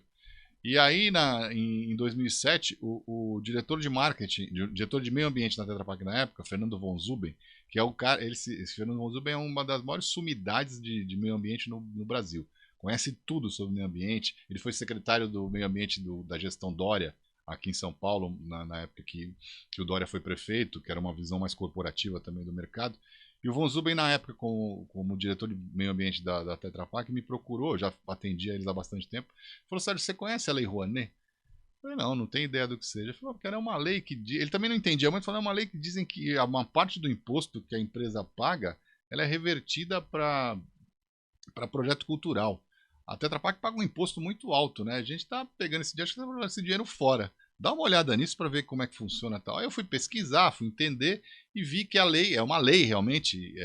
E aí, em 2007, o diretor de marketing, diretor de meio ambiente da Tetra Pak na época, Fernando von Zuben, que é o cara, esse Fernando von Zuben é uma das maiores sumidades de meio ambiente no Brasil. Conhece tudo sobre meio ambiente. Ele foi secretário do meio ambiente da gestão Dória, aqui em São Paulo, na época que o Dória foi prefeito, que era uma visão mais corporativa também do mercado. E o von Zuben, na época, como diretor de meio ambiente da Tetra Pak, me procurou, já atendia eles há bastante tempo, falou: Sérgio, você conhece a Lei Rouanet? Eu falei: não tenho ideia do que seja. Ele falou: porque era uma lei que... Ele também não entendia muito, falou: é uma lei que dizem que uma parte do imposto que a empresa paga, ela é revertida para projeto cultural. A Tetra Pak paga um imposto muito alto, né? A gente está pegando esse dinheiro fora. Dá uma olhada nisso para ver como é que funciona e tal. Aí eu fui pesquisar, fui entender e vi que a lei é uma lei realmente,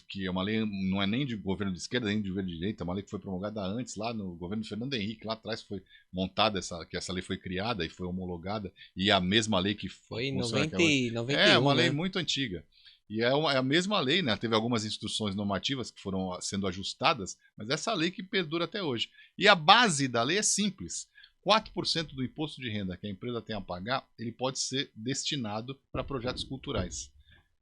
que é uma lei, não é nem de governo de esquerda, nem de governo de direita, é uma lei que foi promulgada antes, lá no governo de Fernando Henrique, lá atrás foi montada, que essa lei foi criada e foi homologada, e é a mesma lei que Foi em funciona 91, é uma lei né? muito antiga. E é a mesma lei, né? Teve algumas instruções normativas que foram sendo ajustadas, mas essa lei que perdura até hoje. E a base da lei é simples. 4% do imposto de renda que a empresa tem a pagar, ele pode ser destinado para projetos culturais.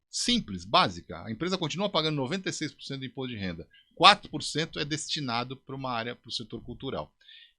Simples, básica. A empresa continua pagando 96% do imposto de renda. 4% é destinado para uma área, para o setor cultural.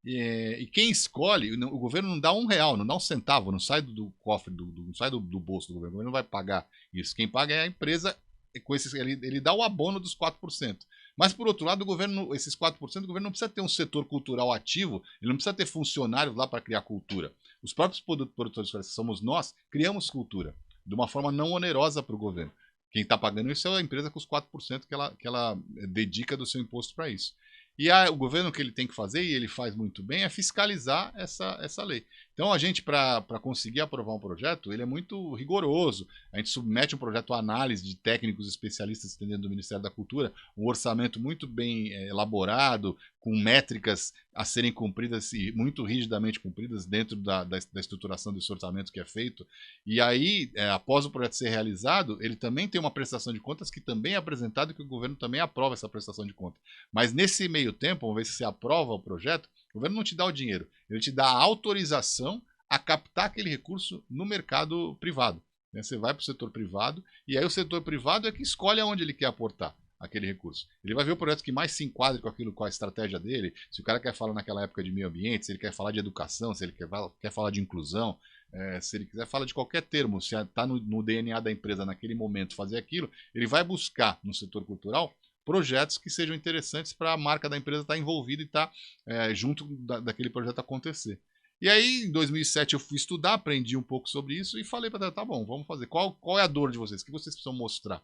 E quem escolhe, o governo não dá R$1, não dá um centavo, não sai do cofre, não sai do bolso do governo, o governo não vai pagar isso. Quem paga é a empresa, ele dá o abono dos 4%. Mas, por outro lado, o governo, esses 4%, o governo não precisa ter um setor cultural ativo, ele não precisa ter funcionários lá para criar cultura. Os próprios produtores, que somos nós, criamos cultura de uma forma não onerosa para o governo. Quem está pagando isso é a empresa com os 4% que ela dedica do seu imposto para isso. E o governo, que ele tem que fazer, e ele faz muito bem, é fiscalizar essa lei. Então a gente, para conseguir aprovar um projeto, ele é muito rigoroso. A gente submete um projeto à análise de técnicos especialistas dentro do Ministério da Cultura, um orçamento muito bem elaborado, com métricas a serem cumpridas e muito rigidamente cumpridas dentro da estruturação desse orçamento que é feito. E aí, após o projeto ser realizado, ele também tem uma prestação de contas que também é apresentada, que o governo também aprova essa prestação de contas. Mas nesse meio tempo, uma vez que você aprova o projeto, o governo não te dá o dinheiro, ele te dá a autorização a captar aquele recurso no mercado privado. Você vai para o setor privado, e aí o setor privado é que escolhe aonde ele quer aportar aquele recurso. Ele vai ver o projeto que mais se enquadre com a estratégia dele, se o cara quer falar naquela época de meio ambiente, se ele quer falar de educação, se ele quer falar de inclusão, se ele quiser falar de qualquer termo, se está no DNA da empresa naquele momento fazer aquilo, ele vai buscar no setor cultural projetos que sejam interessantes para a marca da empresa estar envolvida e estar junto daquele projeto acontecer. E aí, em 2007, eu fui estudar, aprendi um pouco sobre isso e falei para ela: tá bom, vamos fazer. Qual é a dor de vocês? O que vocês precisam mostrar?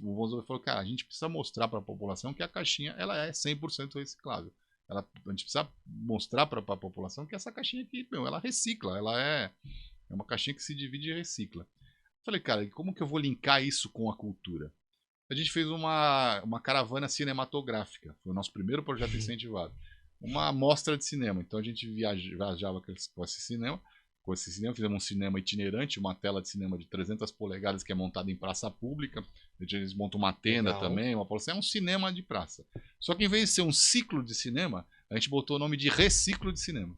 O von Zuben falou: cara, a gente precisa mostrar para a população que a caixinha ela é 100% reciclável. A gente precisa mostrar para a população que essa caixinha aqui, ela recicla, ela é uma caixinha que se divide e recicla. Eu falei: cara, como que eu vou linkar isso com a cultura? A gente fez uma caravana cinematográfica, foi o nosso primeiro projeto incentivado. Uma mostra de cinema. Então a gente viajava com esse cinema, fizemos um cinema itinerante, uma tela de cinema de 300 polegadas que é montada em praça pública. Eles montam uma tenda também, é um cinema de praça. Só que em vez de ser um ciclo de cinema, a gente botou o nome de Reciclo de Cinema.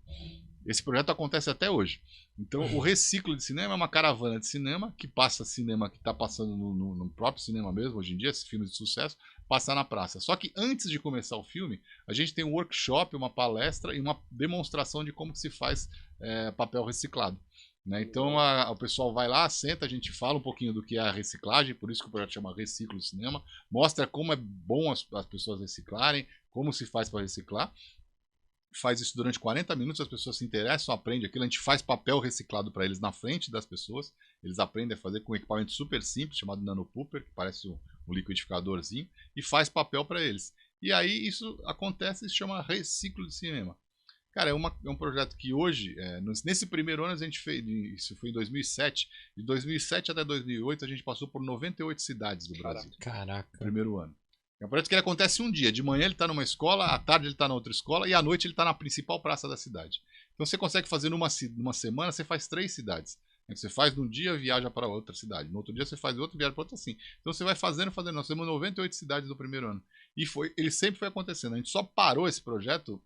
Esse projeto acontece até hoje. Então, o Reciclo de Cinema é uma caravana de cinema que passa cinema que está passando no próprio cinema mesmo, hoje em dia, esses filmes de sucesso, passar na praça. Só que antes de começar o filme, a gente tem um workshop, uma palestra e uma demonstração de como se faz papel reciclado. Né? Então, o pessoal vai lá, senta, a gente fala um pouquinho do que é a reciclagem, por isso que o projeto chama Reciclo de Cinema, mostra como é bom as pessoas reciclarem, como se faz para reciclar. Faz isso durante 40 minutos, as pessoas se interessam, aprendem aquilo, a gente faz papel reciclado para eles na frente das pessoas, eles aprendem a fazer com um equipamento super simples, chamado Nano Pooper, que parece um liquidificadorzinho, e faz papel para eles. E aí isso acontece e se chama Reciclo de Cinema. Cara, é um projeto que hoje, nesse primeiro ano a gente fez, isso foi em 2007, de 2007 até 2008 a gente passou por 98 cidades do Brasil. Caraca. No primeiro ano. É um projeto que ele acontece um dia. De manhã ele está numa escola, à tarde ele está na outra escola e à noite ele está na principal praça da cidade. Então você consegue fazer numa semana, você faz 3 cidades. Você faz num dia, viaja para outra cidade. No outro dia você faz outro, viaja para outra, assim. Então você vai fazendo. Nós temos 98 cidades no primeiro ano. E ele sempre foi acontecendo. A gente só parou esse projeto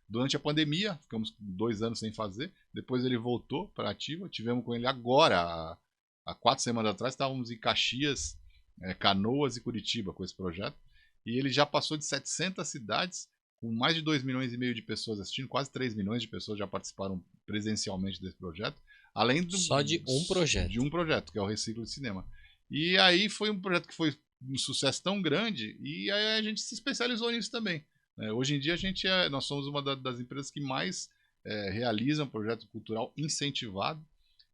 durante a pandemia. Ficamos 2 anos sem fazer. Depois ele voltou para a ativa. Tivemos com ele agora, há 4 semanas atrás, estávamos em Caxias, Canoas e Curitiba com esse projeto. E ele já passou de 700 cidades, com mais de 2,5 milhões de pessoas assistindo, quase 3 milhões de pessoas já participaram presencialmente desse projeto. Só de um projeto. De um projeto, que é o Reciclo de Cinema. E aí foi um projeto que foi um sucesso tão grande, e aí a gente se especializou nisso também. Hoje em dia nós somos uma das empresas que mais realizam projeto cultural incentivado,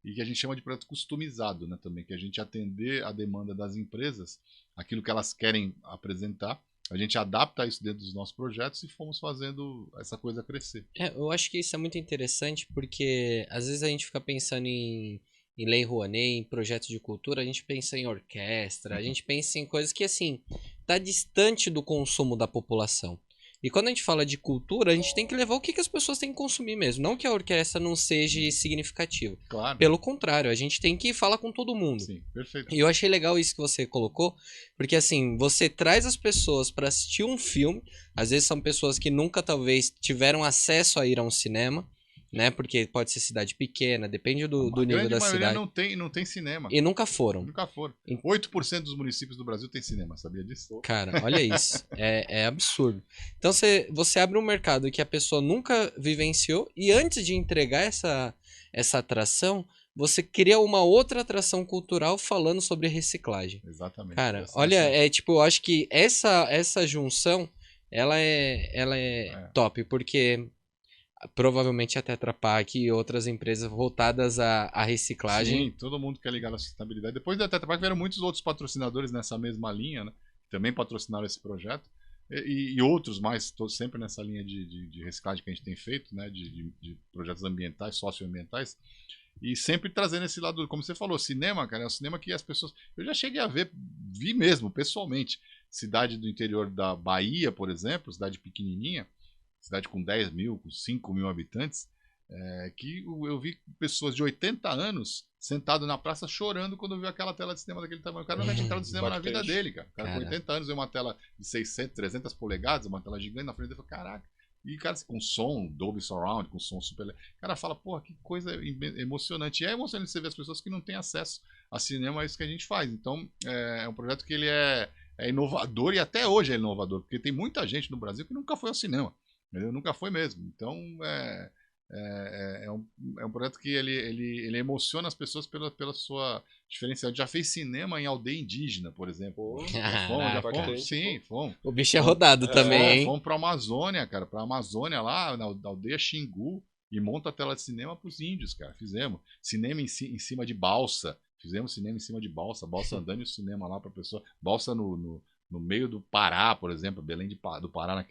e que a gente chama de projeto customizado, né, também, que a gente atender a demanda das empresas, aquilo que elas querem apresentar, a gente adapta isso dentro dos nossos projetos e fomos fazendo essa coisa crescer. Eu acho que isso é muito interessante porque às vezes a gente fica pensando em Lei Rouanet, em projetos de cultura, a gente pensa em orquestra, a gente pensa em coisas que, assim, tá distante do consumo da população. E quando a gente fala de cultura, a gente tem que levar o que as pessoas têm que consumir mesmo. Não que a orquestra não seja significativa. Claro. Pelo contrário, a gente tem que falar com todo mundo. Sim, perfeito. E eu achei legal isso que você colocou, porque assim, você traz as pessoas para assistir um filme, às vezes são pessoas que nunca talvez tiveram acesso a ir a um cinema, né? Porque pode ser cidade pequena, depende do nível da cidade. Não tem cinema. E nunca foram. Nunca foram. 8% dos municípios do Brasil tem cinema, sabia disso? Cara, olha isso. É absurdo. Então você abre um mercado que a pessoa nunca vivenciou e antes de entregar essa atração, você cria uma outra atração cultural falando sobre reciclagem. Exatamente. Cara, olha, eu acho que essa junção, ela é top, porque provavelmente a Tetra Pak e outras empresas voltadas à reciclagem. Sim, todo mundo quer ligar à sustentabilidade. Depois da Tetra Pak vieram muitos outros patrocinadores nessa mesma linha, né? Que também patrocinaram esse projeto. E outros mais, sempre nessa linha de reciclagem que a gente tem feito, né? De projetos ambientais, socioambientais. E sempre trazendo esse lado, como você falou, cinema, cara, é um cinema que as pessoas... Eu já cheguei a vi mesmo, pessoalmente. Cidade do interior da Bahia, por exemplo, cidade pequenininha, cidade com 10 mil, com 5 mil habitantes, que eu vi pessoas de 80 anos sentado na praça chorando quando viu aquela tela de cinema daquele tamanho. O cara nunca tinha entrado no cinema na vida dele, cara. O cara com 80 anos viu uma tela de 600, 300 polegadas, uma tela gigante na frente dele e falou, caraca. E, cara, com som, Dolby Surround, com som super... O cara fala, porra, que coisa emocionante. E é emocionante você ver as pessoas que não têm acesso a cinema, é isso que a gente faz. Então, é um projeto que ele é inovador e até hoje é inovador, porque tem muita gente no Brasil que nunca foi ao cinema. Entendeu? Nunca foi mesmo. Então, é um projeto que ele emociona as pessoas pela sua diferencial. Já fez cinema em aldeia indígena, por exemplo. Fomos. Sim, fomos. O bicho é rodado também, hein? Fomos pra Amazônia, cara. Pra Amazônia lá, na aldeia Xingu. E monta a tela de cinema pros índios, cara. Fizemos. Cinema em cima de balsa. Fizemos cinema em cima de balsa. Balsa andando e o cinema lá pra pessoa. Balsa no meio do Pará, por exemplo, Belém do Pará,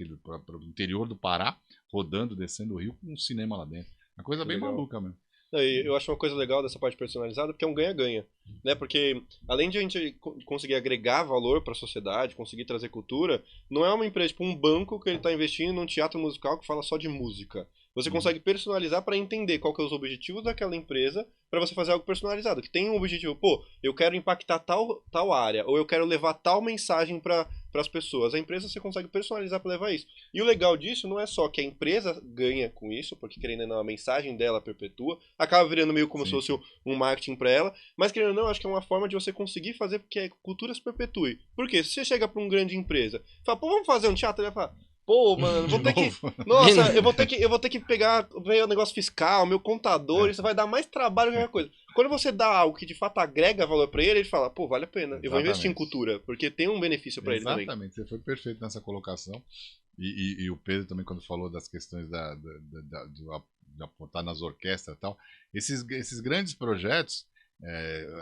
pro interior do Pará, rodando, descendo o rio, com um cinema lá dentro. Uma coisa bem maluca mesmo. Eu acho uma coisa legal dessa parte personalizada, porque é um ganha-ganha, né? Porque além de a gente conseguir agregar valor para a sociedade, conseguir trazer cultura, não é uma empresa tipo um banco que ele está investindo num teatro musical que fala só de música. Você consegue personalizar para entender qual que é os objetivos daquela empresa para você fazer algo personalizado, que tem um objetivo, pô, eu quero impactar tal área, ou eu quero levar tal mensagem para as pessoas. A empresa você consegue personalizar para levar isso. E o legal disso não é só que a empresa ganha com isso, porque querendo ou não, a mensagem dela perpetua, acaba virando meio como se fosse um marketing para ela, mas querendo ou não, acho que é uma forma de você conseguir fazer que a cultura se perpetue. Por quê? Se você chega para uma grande empresa, fala, pô, vamos fazer um teatro, ele vai falar, pô, mano, vou ter que. Nossa, eu vou ter que pegar ver o negócio fiscal, meu contador, isso vai dar mais trabalho que qualquer coisa. Quando você dá algo que de fato agrega valor pra ele fala, pô, vale a pena. Exatamente. Eu vou investir em cultura, porque tem um benefício pra ele também. Exatamente, você foi perfeito nessa colocação. E o Pedro também, quando falou das questões de apontar nas orquestras e tal, esses grandes projetos,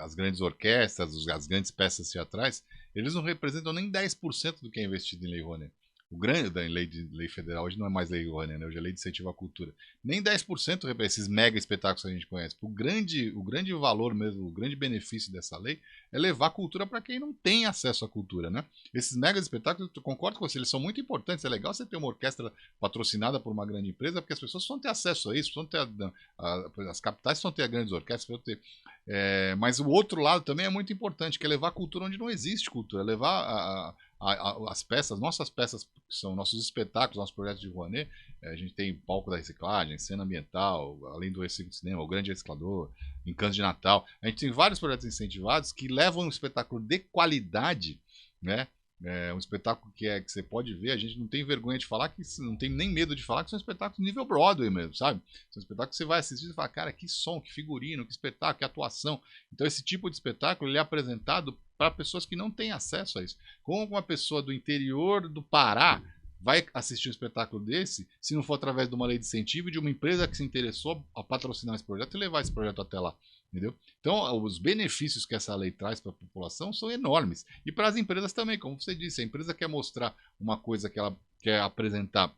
as grandes orquestras, as grandes peças teatrais, eles não representam nem 10% do que é investido em Lei Rouanet. O grande da lei federal, hoje não é mais lei Rouanet, né? Hoje é lei de incentivo à cultura. Nem 10% esses mega espetáculos que a gente conhece. O grande valor mesmo, o grande benefício dessa lei é levar a cultura para quem não tem acesso à cultura, né? Esses mega espetáculos, eu concordo com você, eles são muito importantes. É legal você ter uma orquestra patrocinada por uma grande empresa, porque as pessoas vão ter acesso a isso, vão ter as capitais vão ter grandes orquestras, vão ter. Mas o outro lado também é muito importante, que é levar a cultura onde não existe cultura, levar as peças, nossas peças, que são nossos espetáculos, nossos projetos de Rouanet, a gente tem palco da reciclagem, cena ambiental, além do reciclo de cinema, o grande reciclador, encanto de Natal. A gente tem vários projetos incentivados que levam um espetáculo de qualidade, né? Um espetáculo que você pode ver, a gente não tem vergonha de falar, que não tem nem medo de falar, que são espetáculos nível Broadway mesmo, sabe? São espetáculos que você vai assistir e fala, cara, que som, que figurino, que espetáculo, que atuação. Então esse tipo de espetáculo ele é apresentado para pessoas que não têm acesso a isso. Como uma pessoa do interior do Pará vai assistir um espetáculo desse, se não for através de uma lei de incentivo e de uma empresa que se interessou a patrocinar esse projeto e levar esse projeto até lá. Entendeu? Então, os benefícios que essa lei traz para a população são enormes. E para as empresas também, como você disse, a empresa quer mostrar uma coisa que ela quer apresentar para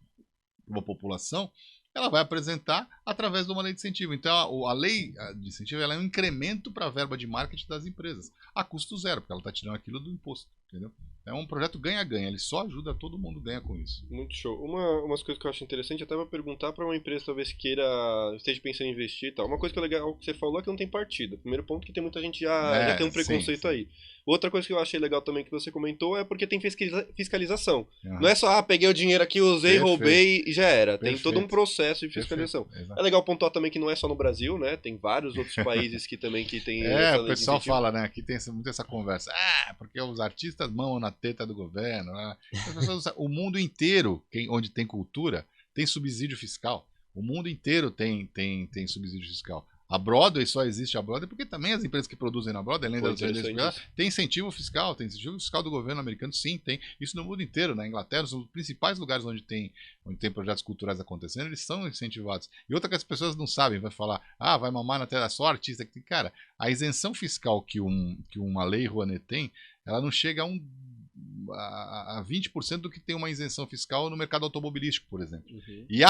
uma população, ela vai apresentar através de uma lei de incentivo. Então, a lei de incentivo ela é um incremento para a verba de marketing das empresas, a custo zero, porque ela está tirando aquilo do imposto. Entendeu? É um projeto ganha-ganha, ele só ajuda, todo mundo ganha com isso. Muito show. Umas coisas que eu acho interessante, até vou perguntar para uma empresa talvez esteja pensando em investir e tal. Uma coisa que é legal que você falou é que não tem partido. Primeiro ponto que tem muita gente já tem um preconceito sim. Aí. Outra coisa que eu achei legal também que você comentou é porque tem fiscalização. Não é só, peguei o dinheiro aqui, usei, roubei e já era. Tem todo um processo de fiscalização. É legal pontuar também que não é só no Brasil, né? Tem vários outros países que também que tem essa lei o pessoal fala, né? Aqui tem muito essa conversa. Porque os artistas mamam na teta do governo. Né? O mundo inteiro, onde tem cultura, tem subsídio fiscal. O mundo inteiro tem subsídio fiscal. A Broadway só existe a Broadway porque também as empresas que produzem na Broadway, além das tem incentivo fiscal, do governo americano, sim, tem. Isso no mundo inteiro, na Inglaterra, os principais lugares onde tem projetos culturais acontecendo, eles são incentivados. E outra que as pessoas não sabem, vai falar, vai mamar na tela, só artista. Cara, a isenção fiscal que uma lei Rouanet tem, ela não chega a 20% do que tem uma isenção fiscal no mercado automobilístico, por exemplo. Uhum. E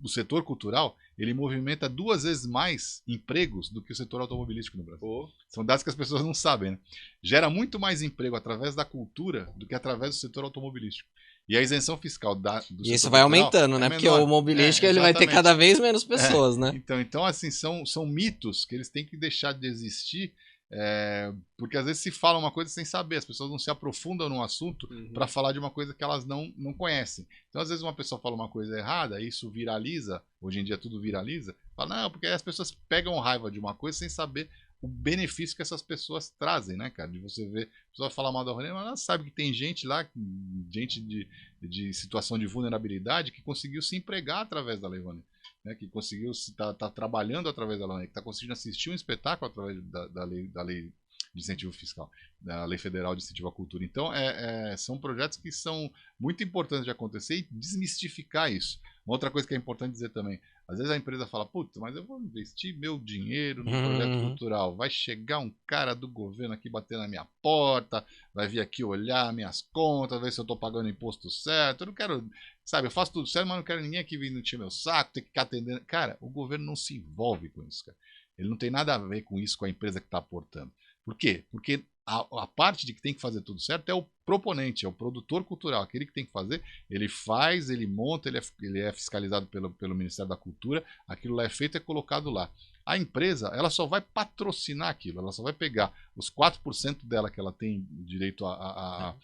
o setor cultural, ele movimenta 2 vezes mais empregos do que o setor automobilístico no Brasil. São dados que as pessoas não sabem, né? Gera muito mais emprego através da cultura do que através do setor automobilístico. E a isenção fiscal do setor isso vai aumentando, né? Porque o mobilístico ele vai ter cada vez menos pessoas, né? Então, assim, são mitos que eles têm que deixar de existir. Porque às vezes se fala uma coisa sem saber, as pessoas não se aprofundam num assunto para falar de uma coisa que elas não conhecem. Então às vezes uma pessoa fala uma coisa errada, isso viraliza, hoje em dia tudo viraliza, fala, não, porque as pessoas pegam raiva de uma coisa sem saber o benefício que essas pessoas trazem, né, cara? De você ver, a pessoa fala mal da Rouanet, mas ela sabe que tem gente lá, gente de situação de vulnerabilidade que conseguiu se empregar através da Lei Rouanet. Né, que conseguiu tá trabalhando através da lei, que está conseguindo assistir um espetáculo através da lei de incentivo fiscal, da Lei Federal de Incentivo à Cultura. Então, são projetos que são muito importantes de acontecer e desmistificar isso. Uma outra coisa que é importante dizer também, às vezes a empresa fala, putz, mas eu vou investir meu dinheiro no projeto cultural, vai chegar um cara do governo aqui bater na minha porta, vai vir aqui olhar minhas contas, ver se eu estou pagando imposto certo, eu não quero, sabe, eu faço tudo certo, mas não quero ninguém aqui vir encher meu saco, ter que ficar atendendo. Cara, o governo não se envolve com isso, cara. Ele não tem nada a ver com isso, com a empresa que está aportando. Por quê? Porque a parte de que tem que fazer tudo certo é o proponente, é o produtor cultural, aquele que tem que fazer, ele faz, ele monta, ele é fiscalizado pelo Ministério da Cultura, aquilo lá é feito e é colocado lá. A empresa, ela só vai patrocinar aquilo, ela só vai pegar os 4% dela que ela tem direito a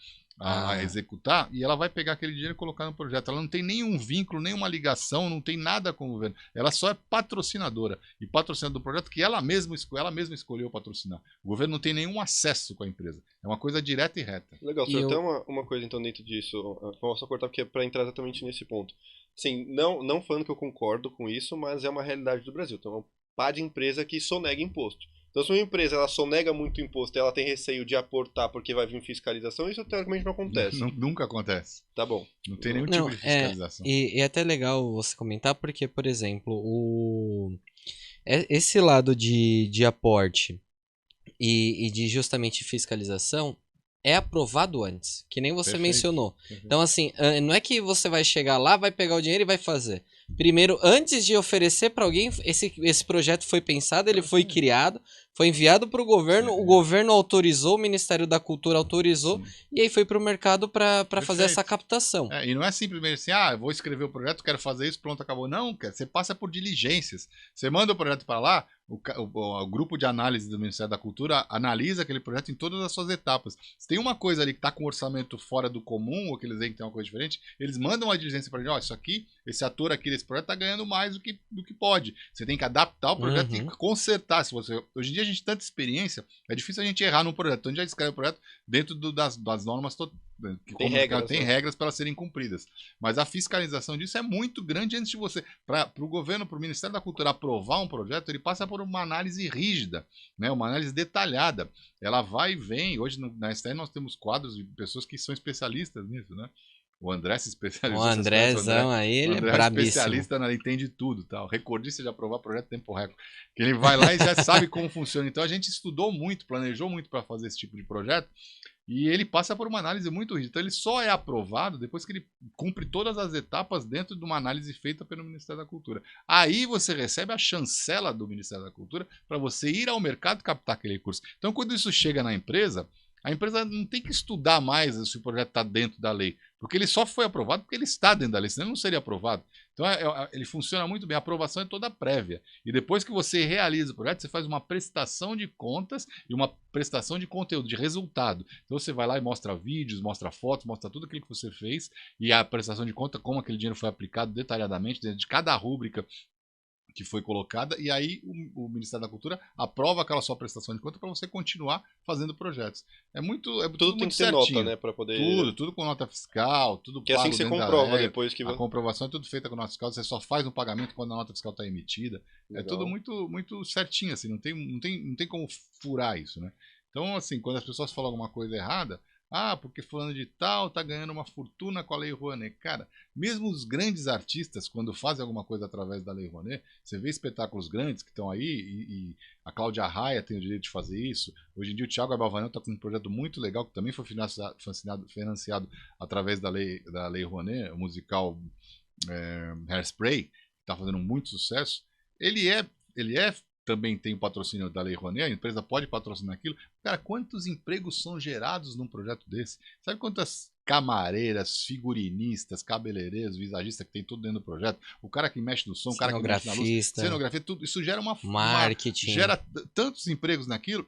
executar, e ela vai pegar aquele dinheiro e colocar no projeto. Ela não tem nenhum vínculo, nenhuma ligação, não tem nada com o governo. Ela só é patrocinadora. E patrocinadora do projeto que ela mesma escolheu patrocinar. O governo não tem nenhum acesso com a empresa. É uma coisa direta e reta. Legal, só até uma coisa então dentro disso. Vou só cortar porque é para entrar exatamente nesse ponto. Sim, não falando que eu concordo com isso, mas é uma realidade do Brasil. Tem uma pá de empresa que sonega imposto. Então, se uma empresa ela sonega muito imposto e ela tem receio de aportar porque vai vir fiscalização, isso teoricamente não acontece. Nunca acontece. Tá bom. Não tem nenhum tipo de fiscalização. E é até legal você comentar porque, por exemplo, esse lado de aporte e de justamente fiscalização é aprovado antes, que nem você mencionou. Perfeito. Então, assim, não é que você vai chegar lá, vai pegar o dinheiro e vai fazer. Primeiro, antes de oferecer para alguém, esse projeto foi pensado, ele foi criado, foi enviado para o governo, o governo autorizou, o Ministério da Cultura autorizou, e aí foi para o mercado para fazer essa captação. E não é simplesmente assim, eu vou escrever o projeto, quero fazer isso, pronto, acabou. Não, cara, você passa por diligências. Você manda o projeto para lá, o grupo de análise do Ministério da Cultura analisa aquele projeto em todas as suas etapas. Se tem uma coisa ali que está com um orçamento fora do comum, ou que eles veem que tem uma coisa diferente, eles mandam uma diligência para a gente, isso aqui, esse ator aqui desse projeto está ganhando mais do que pode. Você tem que adaptar o projeto, tem que consertar. Hoje em dia a gente tem tanta experiência, é difícil a gente errar num projeto. Então a gente já escreve o projeto dentro das normas que tem regras para serem cumpridas. Mas a fiscalização disso é muito grande antes de você. Para o governo, para o Ministério da Cultura aprovar um projeto, ele passa por uma análise rígida, né? Uma análise detalhada. Ela vai e vem. Hoje na STN nós temos quadros de pessoas que são especialistas nisso, né? O André se especializa. O Andrézão aí, ele é brabíssimo. Especialista, ele entende tudo, tal. Recordista de aprovar projeto tempo recorde. Que ele vai lá e já sabe como funciona. Então a gente estudou muito, planejou muito para fazer esse tipo de projeto. E ele passa por uma análise muito rígida. Então ele só é aprovado depois que ele cumpre todas as etapas dentro de uma análise feita pelo Ministério da Cultura. Aí você recebe a chancela do Ministério da Cultura para você ir ao mercado e captar aquele recurso. Então quando isso chega na empresa, a empresa não tem que estudar mais se o projeto está dentro da lei, porque ele só foi aprovado porque ele está dentro da lei, senão ele não seria aprovado. Então ele funciona muito bem, a aprovação é toda prévia. E depois que você realiza o projeto, você faz uma prestação de contas e uma prestação de conteúdo, de resultado. Então você vai lá e mostra vídeos, mostra fotos, mostra tudo aquilo que você fez e a prestação de conta, como aquele dinheiro foi aplicado detalhadamente dentro de cada rúbrica que foi colocada, e aí o Ministério da Cultura aprova aquela sua prestação de conta para você continuar fazendo projetos. Tudo tem que ter nota, né, para poder... Tudo com nota fiscal, tudo que é assim que você comprova depois que... A comprovação é tudo feita com nota fiscal, você só faz um pagamento quando a nota fiscal está emitida. Legal. É tudo muito, muito certinho, assim, não tem como furar isso, né? Então, assim, quando as pessoas falam alguma coisa errada, porque fulano de tal tá ganhando uma fortuna com a Lei Rouanet. Cara, mesmo os grandes artistas, quando fazem alguma coisa através da Lei Rouanet, você vê espetáculos grandes que estão aí, e a Cláudia Raia tem o direito de fazer isso. Hoje em dia o Thiago Abravanel está com um projeto muito legal, que também foi financiado através da Lei Rouanet, o musical Hairspray, que está fazendo muito sucesso. Ele também tem o patrocínio da Lei Rouanet, a empresa pode patrocinar aquilo. Cara, quantos empregos são gerados num projeto desse? Sabe quantas camareiras, figurinistas, cabeleireiros, visagistas que tem tudo dentro do projeto? O cara que mexe no som, o cara que mexe na luz, cenografia, tudo isso gera marketing. Gera tantos empregos naquilo,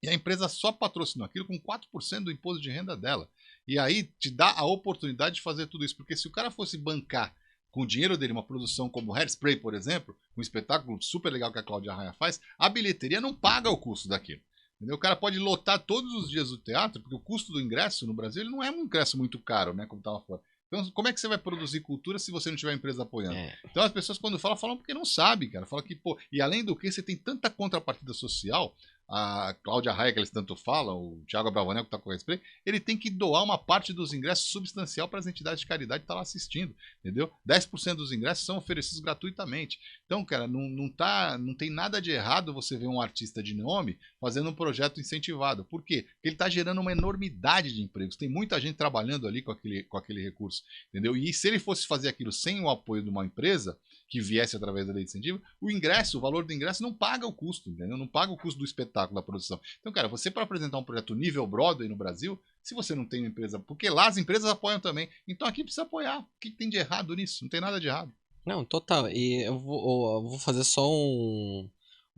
e a empresa só patrocinou aquilo com 4% do imposto de renda dela. E aí te dá a oportunidade de fazer tudo isso, porque se o cara fosse bancar com o dinheiro dele, uma produção como Hairspray, por exemplo, um espetáculo super legal que a Cláudia Raia faz, a bilheteria não paga o custo daquilo. Entendeu? O cara pode lotar todos os dias o teatro, porque o custo do ingresso no Brasil ele não é um ingresso muito caro, né, como estava fora. Então, como é que você vai produzir cultura se você não tiver empresa apoiando? Então, as pessoas, quando falam porque não sabem, cara. Falam que, pô, e além do que, você tem tanta contrapartida social. A Cláudia Raia, que eles tanto falam, o Thiago Abravanel, que está com o Hairspray, ele tem que doar uma parte dos ingressos substancial para as entidades de caridade que estão lá assistindo, entendeu? 10% dos ingressos são oferecidos gratuitamente. Então, cara, não tem nada de errado você ver um artista de nome fazendo um projeto incentivado. Por quê? Porque ele está gerando uma enormidade de empregos. Tem muita gente trabalhando ali com aquele recurso, entendeu? E se ele fosse fazer aquilo sem o apoio de uma empresa que viesse através da lei de incentivo, o valor do ingresso não paga o custo, entendeu? Não paga o custo do espetáculo, da produção. Então, cara, você para apresentar um projeto nível Broadway no Brasil, se você não tem uma empresa, porque lá as empresas apoiam também, então aqui precisa apoiar. O que tem de errado nisso? Não tem nada de errado. Não, total. E eu vou fazer só um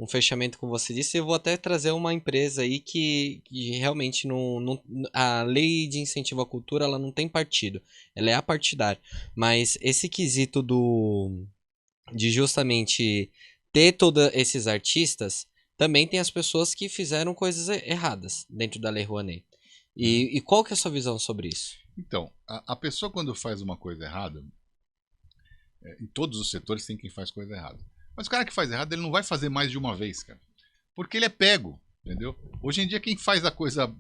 fechamento com você disse, eu vou até trazer uma empresa aí que realmente a lei de incentivo à cultura, ela não tem partido, ela é apartidária, mas esse quesito de justamente ter todos esses artistas, também tem as pessoas que fizeram coisas erradas dentro da Lei Rouanet. E qual que é a sua visão sobre isso? Então, a pessoa quando faz uma coisa errada, em todos os setores tem quem faz coisa errada. Mas o cara que faz errado, ele não vai fazer mais de uma vez, cara. Porque ele é pego, entendeu? Hoje em dia quem faz a coisa,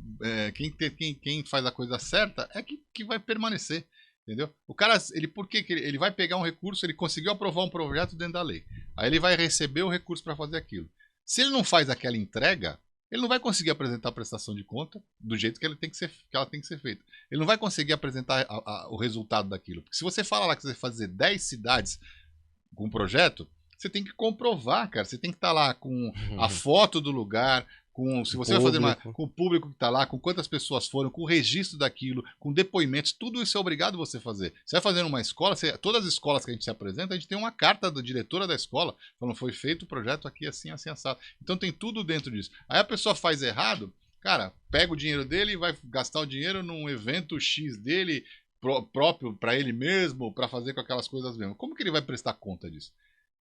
quem faz a coisa certa é que vai permanecer. Entendeu? O cara, por que ele vai pegar um recurso, ele conseguiu aprovar um projeto dentro da lei. Aí ele vai receber o recurso para fazer aquilo. Se ele não faz aquela entrega, ele não vai conseguir apresentar a prestação de conta do jeito que ela tem que ser feita. Ele não vai conseguir apresentar o resultado daquilo. Porque se você fala lá que você vai fazer 10 cidades com um projeto, você tem que comprovar, cara. Você tem que estar lá com a foto do lugar, se você vai fazer Público. com o público que está lá, com quantas pessoas foram, com o registro daquilo, com depoimentos, tudo isso é obrigado você fazer. Você vai fazer numa escola, todas as escolas que a gente se apresenta, a gente tem uma carta da diretora da escola, falando, foi feito o projeto aqui assim, assim, assado. Então tem tudo dentro disso. Aí a pessoa faz errado, cara, pega o dinheiro dele e vai gastar o dinheiro num evento X dele, próprio para ele mesmo, para fazer com aquelas coisas mesmo. Como que ele vai prestar conta disso?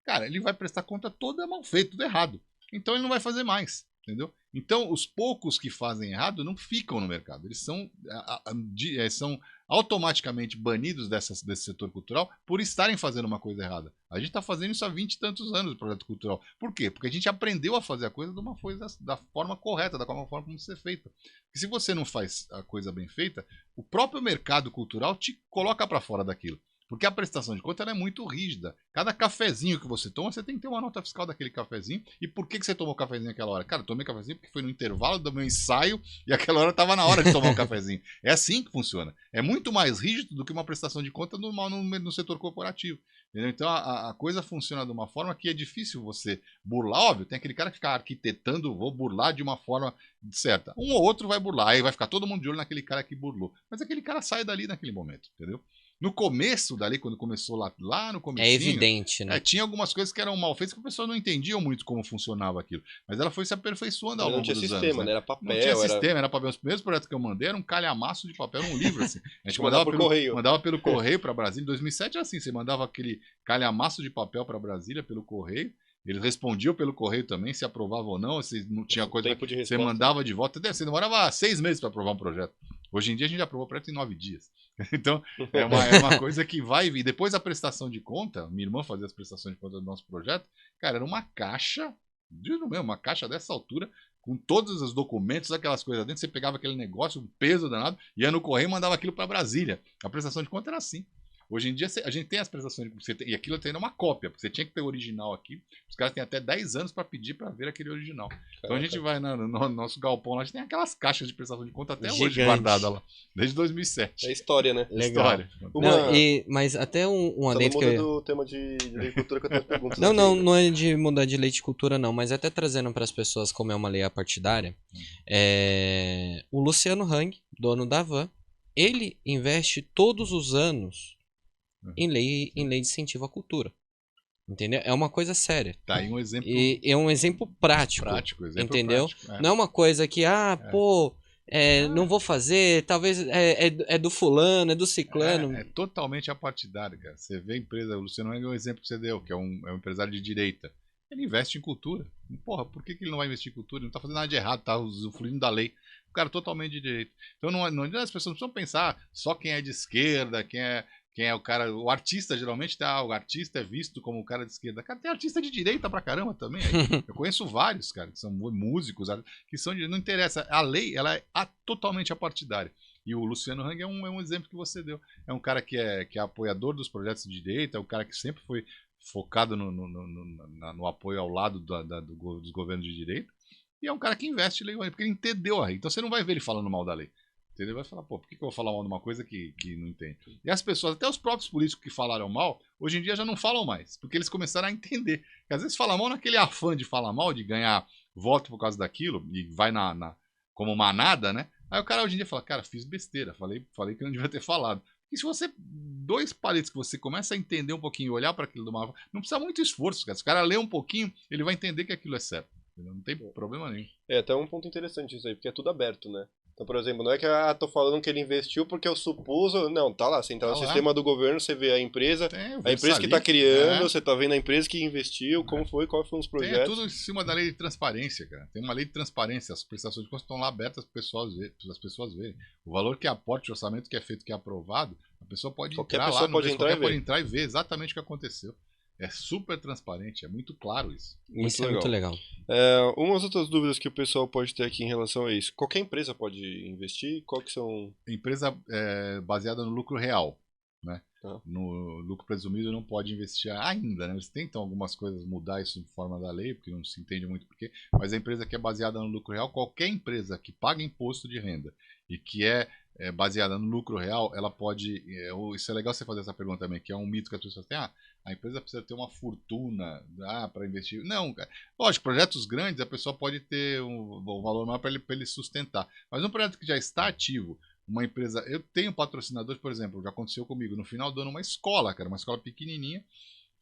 Cara, ele vai prestar conta toda mal feito, tudo errado. Então ele não vai fazer mais, entendeu? Então os poucos que fazem errado não ficam no mercado. Eles são automaticamente banidos desse setor cultural por estarem fazendo uma coisa errada. A gente está fazendo isso há 20 e tantos anos, o projeto cultural. Por quê? Porque a gente aprendeu a fazer a coisa de uma coisa da forma correta, da forma como ser feita. Porque se você não faz a coisa bem feita, o próprio mercado cultural te coloca para fora daquilo. Porque a prestação de conta ela é muito rígida. Cada cafezinho que você toma, você tem que ter uma nota fiscal daquele cafezinho. E por que você tomou cafezinho naquela hora? Cara, eu tomei cafezinho porque foi no intervalo do meu ensaio e aquela hora estava na hora de tomar um cafezinho. É assim que funciona. É muito mais rígido do que uma prestação de conta normal no setor corporativo. Entendeu? Então a coisa funciona de uma forma que é difícil você burlar. Óbvio, tem aquele cara que fica arquitetando, vou burlar de uma forma certa. Um ou outro vai burlar, aí vai ficar todo mundo de olho naquele cara que burlou. Mas aquele cara sai dali naquele momento, entendeu? No começo dali, quando começou lá no comecinho... É evidente, né? Tinha algumas coisas que eram mal feitas que a pessoa não entendia muito como funcionava aquilo. Mas ela foi se aperfeiçoando ao longo dos anos. Não tinha sistema, né? Era papel. Não tinha sistema, era papel. Os primeiros projetos que eu mandei era um calhamaço de papel, era um livro, assim. A gente mandava pelo correio para Brasília. Em 2007 era assim, você mandava aquele calhamaço de papel para Brasília pelo correio. Eles respondiam pelo correio também, se aprovava ou não, se não tinha coisa... Você mandava de volta. Você demorava 6 meses para aprovar um projeto. Hoje em dia a gente aprovou o projeto em 9 dias. Então, é uma coisa que vai vir. Depois da prestação de conta, minha irmã fazia as prestações de conta do nosso projeto, cara, era uma caixa, uma caixa dessa altura, com todos os documentos, aquelas coisas dentro. Você pegava aquele negócio, um peso danado, ia no correio e mandava aquilo para Brasília. A prestação de conta era assim. Hoje em dia a gente tem as prestações de conta, e aquilo tem uma cópia, porque você tinha que ter o original aqui. Os caras têm até 10 anos para pedir para ver aquele original. Então a gente vai no nosso galpão lá, a gente tem aquelas caixas de prestação de conta até hoje guardadas lá, desde 2007. É história, né? Legal. História. Não, mas até um adendo que eu... do tema de lei de cultura que eu tenho as perguntas. Não é de mudar de lei de cultura, não, mas até trazendo para as pessoas como é uma lei apartidária. O Luciano Hang, dono da Van, ele investe todos os anos em lei de incentivo à cultura. Entendeu? É uma coisa séria. Tá aí um exemplo. E é um exemplo prático. Entendeu? Prático, Não é uma coisa que, não vou fazer, talvez é do fulano, é do ciclano. É totalmente apartidário, cara. Você vê a empresa, o Luciano é o exemplo que você deu, que é um empresário de direita. Ele investe em cultura. Porra, por que ele não vai investir em cultura? Ele não tá fazendo nada de errado, tá usufruindo da lei. O cara totalmente de direita. Então as pessoas não precisam pensar só quem é de esquerda, quem é o cara. O artista, geralmente, o artista é visto como o cara de esquerda. Cara, tem artista de direita pra caramba também. Eu conheço vários, cara, que são músicos, que são de. Não interessa. A lei, ela é totalmente apartidária. E o Luciano Hang é um exemplo que você deu. É um cara que é apoiador dos projetos de direita, é um cara que sempre foi focado no apoio ao lado dos governos de direita. E é um cara que investe legalmente, porque ele entendeu a lei. Então você não vai ver ele falando mal da lei. Entendeu? Vai falar, por que eu vou falar mal de uma coisa que não entende? E as pessoas, até os próprios políticos que falaram mal, hoje em dia já não falam mais, porque eles começaram a entender. Porque às vezes fala mal naquele afã de falar mal, de ganhar voto por causa daquilo, e vai como manada, né? Aí o cara hoje em dia fala, cara, fiz besteira, falei que eu não devia ter falado. E se você, 2 palitos que você começa a entender um pouquinho, olhar para aquilo de uma... Não precisa muito esforço, cara. Se o cara lê um pouquinho, ele vai entender que aquilo é certo. Não tem problema nenhum. É até um ponto interessante isso aí, porque é tudo aberto, né? Então, por exemplo, não é que tô falando que ele investiu porque eu supus. Não, tá lá. Você entra no sistema do governo, você vê a empresa que está criando, você tá vendo a empresa que investiu, como foi, quais foram os projetos. É tudo em cima da lei de transparência, cara. Tem uma lei de transparência, as prestações de contas estão lá abertas para as pessoas verem. O valor que aporte, o orçamento que é feito, que é aprovado, a pessoa pode entrar lá, pode entrar e ver exatamente o que aconteceu. É super transparente, é muito claro isso. Isso é muito legal. Umas outras dúvidas que o pessoal pode ter aqui em relação a isso. Qualquer empresa pode investir? Qual que são... Empresa baseada no lucro real, né? No lucro presumido não pode investir ainda, né? Eles tentam algumas coisas mudar isso de forma da lei, porque não se entende muito porquê, mas a empresa que é baseada no lucro real, qualquer empresa que paga imposto de renda e que é baseada no lucro real, ela pode... isso é legal você fazer essa pergunta também, que é um mito que as pessoas têm. A empresa precisa ter uma fortuna para investir. Não, cara. Lógico, projetos grandes, a pessoa pode ter um valor maior para ele sustentar. Mas um projeto que já está ativo, uma empresa... Eu tenho patrocinadores, por exemplo, já aconteceu comigo, no final do ano, uma escola, cara, uma escola pequenininha.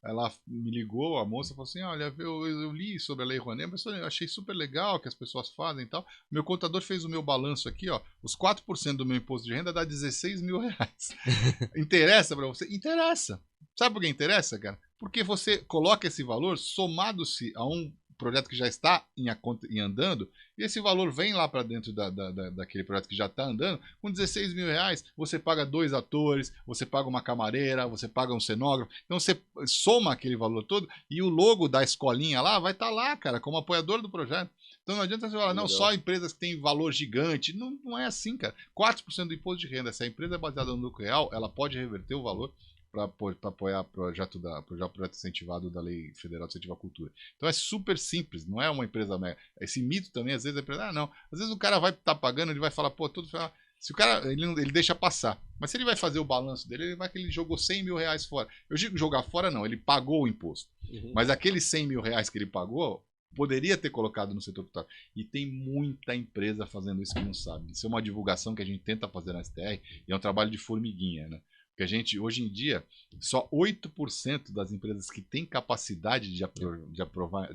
Ela me ligou, a moça falou assim, olha, eu li sobre a Lei Rouanet, mas eu achei super legal que as pessoas fazem e tal. Meu contador fez o meu balanço aqui, ó, os 4% do meu imposto de renda dá 16 mil reais. Interessa para você? Interessa. Sabe por que interessa, cara? Porque você coloca esse valor somado-se a um projeto que já está em andando, e esse valor vem lá para dentro daquele projeto que já está andando, com 16 mil reais, você paga 2 atores, você paga uma camareira, você paga um cenógrafo, então você soma aquele valor todo, e o logo da escolinha lá vai estar lá, cara, como apoiador do projeto. Então não adianta você falar, não, só empresas que têm valor gigante, não é assim, cara. 4% do imposto de renda, se a empresa é baseada no lucro real, ela pode reverter o valor para apoiar o projeto incentivado da Lei Federal de Incentivo à Cultura. Então é super simples, não é uma empresa mega. Esse mito também, às vezes, a empresa, não. Às vezes o cara vai estar pagando, ele vai falar, pô, tudo. Se o cara, ele deixa passar. Mas se ele vai fazer o balanço dele, ele vai que ele jogou 100 mil reais fora. Eu digo jogar fora, não, ele pagou o imposto. Mas aqueles 100 mil reais que ele pagou, poderia ter colocado no setor cultural. E tem muita empresa fazendo isso que não sabe. Isso é uma divulgação que a gente tenta fazer na STR e é um trabalho de formiguinha, né? Porque a gente, hoje em dia, só 8% das empresas que têm capacidade de aportar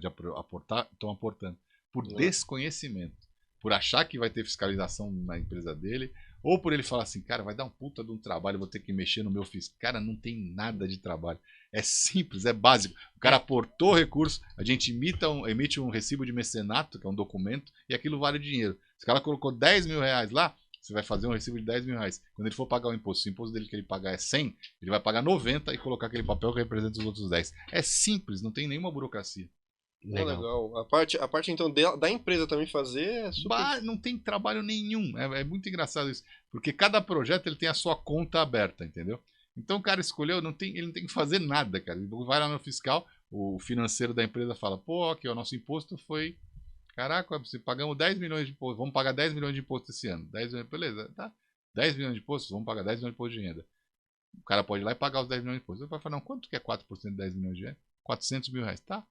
estão aportando. Por desconhecimento. Por achar que vai ter fiscalização na empresa dele. Ou por ele falar assim, cara, vai dar um puta de um trabalho, vou ter que mexer no meu fisco. Cara, não tem nada de trabalho. É simples, é básico. O cara aportou recurso, a gente emite um recibo de mecenato, que é um documento, e aquilo vale dinheiro. Se o cara colocou 10 mil reais lá, você vai fazer um recibo de 10 mil reais. Quando ele for pagar o imposto, se o imposto dele que ele pagar é 100, ele vai pagar 90 e colocar aquele papel que representa os outros 10. É simples, não tem nenhuma burocracia. Legal. A parte então da empresa também fazer é super... Não tem trabalho nenhum. É muito engraçado isso. Porque cada projeto ele tem a sua conta aberta, entendeu? Então o cara escolheu, ele não tem que fazer nada, cara. Ele vai lá no fiscal, o financeiro da empresa fala, pô, aqui o nosso imposto foi... Caraca, você pagamos 10 milhões de imposto, vamos pagar 10 milhões de imposto esse ano. 10 milhões, beleza, tá? 10 milhões de impostos, vamos pagar 10 milhões de imposto de renda. O cara pode ir lá e pagar os 10 milhões de imposto. Ele vai falar, não, quanto que é 4% de 10 milhões de renda? 400 mil reais, tá?